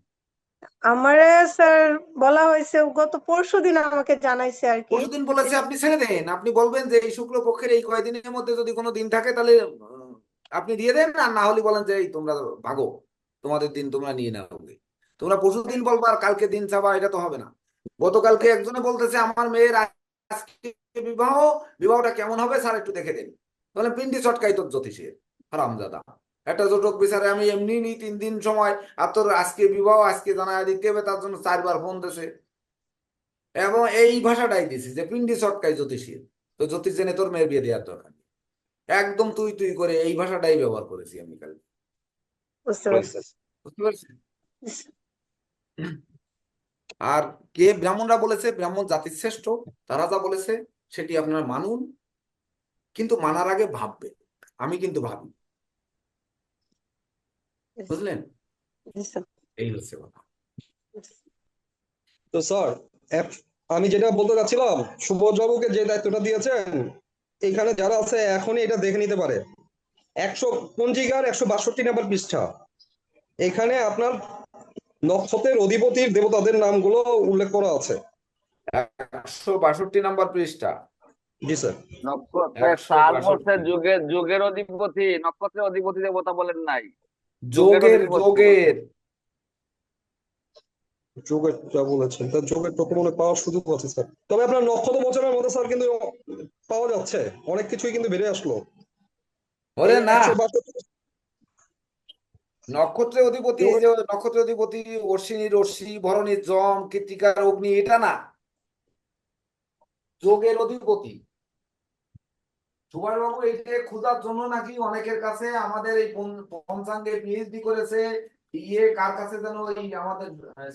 আমারে স্যার বলা হয়েছে, গত পরশুদিন আমাকে জানাইছে আর কি। পরশুদিন বলেছে, আপনি ছেড়ে দেন। আপনি বলবেন যে এই শুক্লপক্ষের এই কয়দিনের মধ্যে যদি কোনো দিন থাকে তাহলে আপনি দিয়ে দেন, আর না হলে বলেন যে এই তোমরা ভাগো, তোমাদের দিন তোমরা নিয়ে নাও। তোমরা পরশুদিন বলবা আর কালকে দিন চাবা, এটা তো হবে না। গতকালকে একজনে বলতেছে আমার মেয়ের আজকে বিবাহ, বিবাহটা কেমন হবে স্যার একটু দেখে দিন। তাহলে পিন্ডি চটকাই তোর জ্যোতিষের হারামজাদা। একটা জটক বিচারে আমি এমনি নি 3 দিন সময়, আর তোর আজকে বিবাহ আজকে জানায় দিতে হবে, তার জন্য 4বার ফোন দিছে। এবং এই ভাষাটাই দিছি যে পিন্ডি চটকাই জ্যোতিষীর, তো জ্যোতিষ জেনে তোর মেয়ের বিয়ে দেওয়ার দরকার নেই। একদম তুই তুই করে এই ভাষাটাই ব্যবহার করেছি আমি কাল। বুঝতে পারছি। বুঝতে পারছেন? আর কে ব্রাহ্মণরা বলেছে ব্রাহ্মণ জাতির শ্রেষ্ঠ, তারা যা বলেছে সেটি আপনারা মানুন, কিন্তু মানার আগে ভাববেন। আমি কিন্তু ভাবি, বুঝলেন? এই হচ্ছে কথা। তো স্যার আমি যেটা বলতে চাচ্ছিলাম, সুবোধবাবুকে যে দায়িত্বটা দিয়েছেন, এখানে যারা আছে এখনই এটা দেখে নিতে পারে। 100 পঞ্জিকার 162 নম্বর পৃষ্ঠা, এখানে আপনার নক্ষত্রের অধিপতির দেবতাদের নামগুলো উল্লেখ করা আছে। 162 নম্বর পৃষ্ঠা। জি স্যার। নক্ষত্রের স্যার বলছে 162 যুগের অধিপতি, নক্ষত্রের অধিপতি দেবতা বলেন নাই, যোগের অধিপতি যোগের যোগের যা বলেছেন, তার যোগের প্রকরণে পাওয়ার সুযোগ আছে স্যার। তবে আপনার নক্ষত্র বছরের মধ্যে স্যার কিন্তু পাওয়া যাচ্ছে, অনেক কিছুই কিন্তু বেড়ে আসলো। ওরে এই না, 162 নক্ষত্রের অধিপতি, এই যে নক্ষত্রের অধিপতি অশ্বিনী রশ্মি ভরণী যম কৃত্তিকার অগ্নি, এটা না, যোগের অধিপতি। সুভাষবাবু এইটা খোঁজার জন্য নাকি অনেকের কাছে আমাদের এই পঞ্চাঙ্গে পিএইচডি করেছে, কার কাছে যেন ওই আমাদের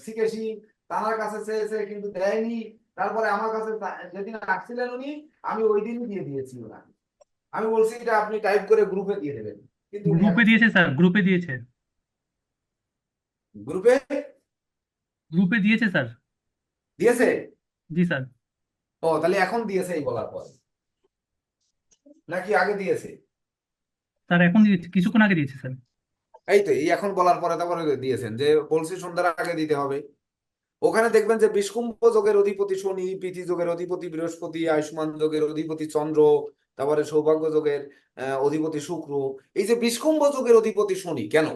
সিকেশি তার কাছে চেয়েছে কিন্তু দেয়নি। তারপরে আমার কাছে যেদিন আসছিলেন উনি, আমি ওই দিনই দিয়ে দিয়েছি ওনাকে। আমি বলছি এটা আপনি টাইপ করে গ্রুপে দিয়ে দেবেন, কিন্তু উনি গ্রুপে দিয়েছে স্যার, গ্রুপে দিয়েছে, গ্রুপে গ্রুপে দিয়েছে স্যার। দিয়েছে। জি স্যার। ও তাহলে এখন দিয়েছে এই বলার পর, নাকি আগে দিয়েছে? স্যার এখন দিয়েছে, কিছুক্ষণ আগে দিয়েছে স্যার। এই তো এই এখন বলার পরে তারপরে দিয়েছেন যে বলছি সন্ধ্যার আগে দিতে হবে। ওখানে দেখবেন যে বিষকুম্ভ যোগের অধিপতি শনি, প্রীতি যোগের অধিপতি বৃহস্পতি, আয়ুষ্মান যোগের অধিপতি চন্দ্র, তারপরে সৌভাগ্য যোগের অধিপতি শুক্র। এই যে বিষকুম্ভ যোগের অধিপতি শনি কেন,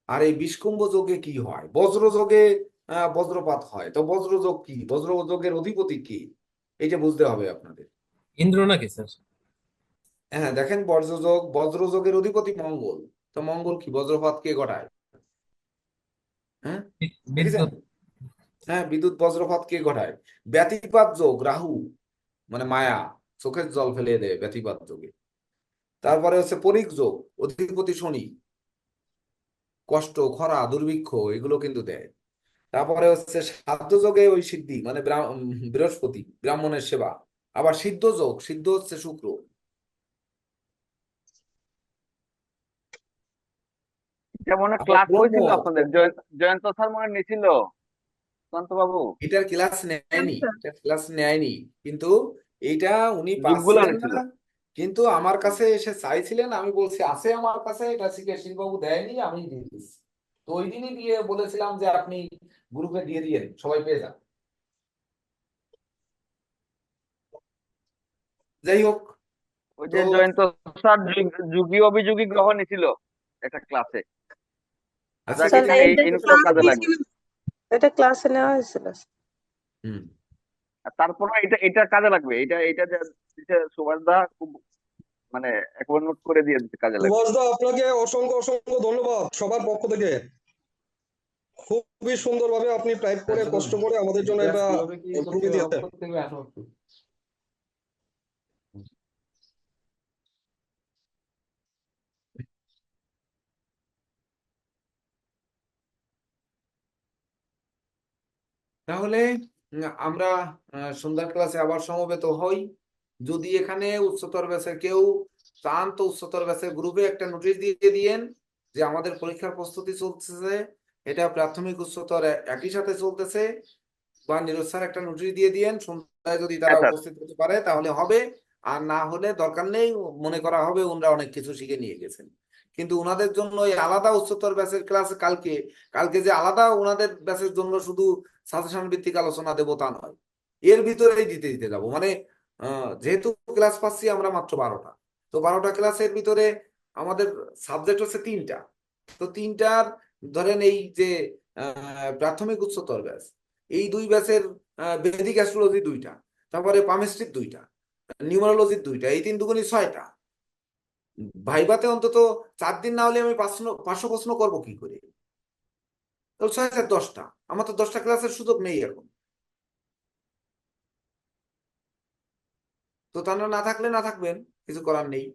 আর এই বিষকুম্ভ যোগে কি হয়? বজ্র যোগে বজ্রপাত হয়, তো বজ্র যোগ কি, বজ্র যোগের অধিপতি কি, এইটা বুঝতে হবে আপনাদের। ইন্দ্র নাকি স্যার? হ্যাঁ দেখেন, বজ্র যোগের অধিপতি মঙ্গল, তো মঙ্গল কি বজ্রপাত কে ঘটায়? হ্যাঁ দেখেছেন? বিদ্যুৎ। হ্যাঁ, বিদ্যুৎ বজ্রপাত কে ঘটায়? ব্যতিপাত যোগ রাহু, মানে মায়া, চোখের জল ফেলে দেয় ব্যতিপাত যোগে। তারপরে হচ্ছে পরিক যোগ, অধিপতি শনি, কষ্ট খরা দুর্ভিক্ষ এগুলো কিন্তু দেয়। তারপরে হচ্ছে সাধ্য যোগে ওই সিদ্ধি, মানে বৃহস্পতি, ব্রাহ্মণের সেবা। আবার সিদ্ধ যোগ, সিদ্ধ হচ্ছে শুক্র। যেমন আবার ক্লাস ব্রহ্ম, হয়েছিল আপনাদের, জয়ন্ত স্যার মনে নিছিল, শান্ত বাবু এটার ক্লাস নেয়নি, এটার ক্লাস নেয়নি, কিন্তু এইটা উনি যুগগুলো পাচ্ছিলেন নিছিল। না। কিন্তু আমার কাছে এসে চাইছিলেন, আমি বলছি আছে আমার কাছে, এটা সিকেশিন বাবু দেয়নি, আমি দিয়ে দিচ্ছি। তো ওই দিনই দিয়ে বলেছিলাম যে আপনি গ্রুপে দিয়ে দিয়েন, সবাই পেয়ে যান। যাই হোক, ওই তো যে জয়ন্ত স্যার যুগী অভিযোগী গ্রহ নিছিল একটা ক্লাসে, আচ্ছা যা স্যার কিনা এই জিনিসগুলো কাজে লাগবে। এটা ক্লাসে নেওয়া হয়েছিল। হুম, আর তারপরে এটা কাজে লাগবে, এটা যে সুভাষ দা খুব মানে একবার নোট করে দিয়ে দিতে কাজে লাগবে। সুভাষ দা, আপনাকে অসংখ্য অসংখ্য ধন্যবাদ সবার পক্ষ থেকে। খুবই সুন্দরভাবে আপনি টাইপ করে কষ্ট করে আমাদের জন্য এটা কিভাবে কি করতে খুবই হবে, দিয়েছেন। করতে হবে, আসো একটু। তাহলে আমরা সন্ধ্যার ক্লাসে আবার সমবেত হই। যদি এখানে উচ্চতর ব্যাচের কেউ চান তো উচ্চতর ব্যাচের গ্রুপে একটা নোটিশ দিয়ে দিয়েন যে আমাদের পরীক্ষার প্রস্তুতি চলছে, এটা প্রাথমিক উচ্চতর একই সাথে চলতেছে। বা নীরজ স্যার একটা নোটিশ দিয়ে দিয়েন, সন্ধ্যায় যদি তারা হ্যাঁ স্যার। উপস্থিত হতে পারে তাহলে হবে, আর না হলে দরকার নেই, মনে করা হবে ওনারা অনেক কিছু শিখে নিয়ে গেছেন। কিন্তু ওনাদের জন্য এই আলাদা উচ্চতর ব্যাচের ক্লাস কালকে, যে আলাদা ওনাদের ব্যাচের জন্য শুধু সাজেশন ভিত্তিক আলোচনা দেবো তা নয়, এর ভিতরেই দিতে দিতে যাবো। মানে যেহেতু ক্লাস পাচ্ছি আমরা মাত্র 12টা, তো 12টা ক্লাসের ভিতরে আমাদের সাবজেক্ট হচ্ছে 3টা। তো 3টার ধরেন এই যে প্রাথমিক উচ্চতর ব্যাচ, এই 2 ব্যাচের বেদিক অ্যাস্ট্রোলজি 2টা, তারপরে পামিস্ট্রিক 2টা, নিউমারোলজির 2টা, এই 3 দুগুণই 6টা। ভাইভাতে অন্তত 4 দিন না হলে আমি 500 প্রশ্ন করবো কি করে? তো 6 আর 10টা, আমার তো 10টা ক্লাসের সুযোগ নেই এখন। তো তারা না থাকলে না থাকবেন, কিছু করার নেই।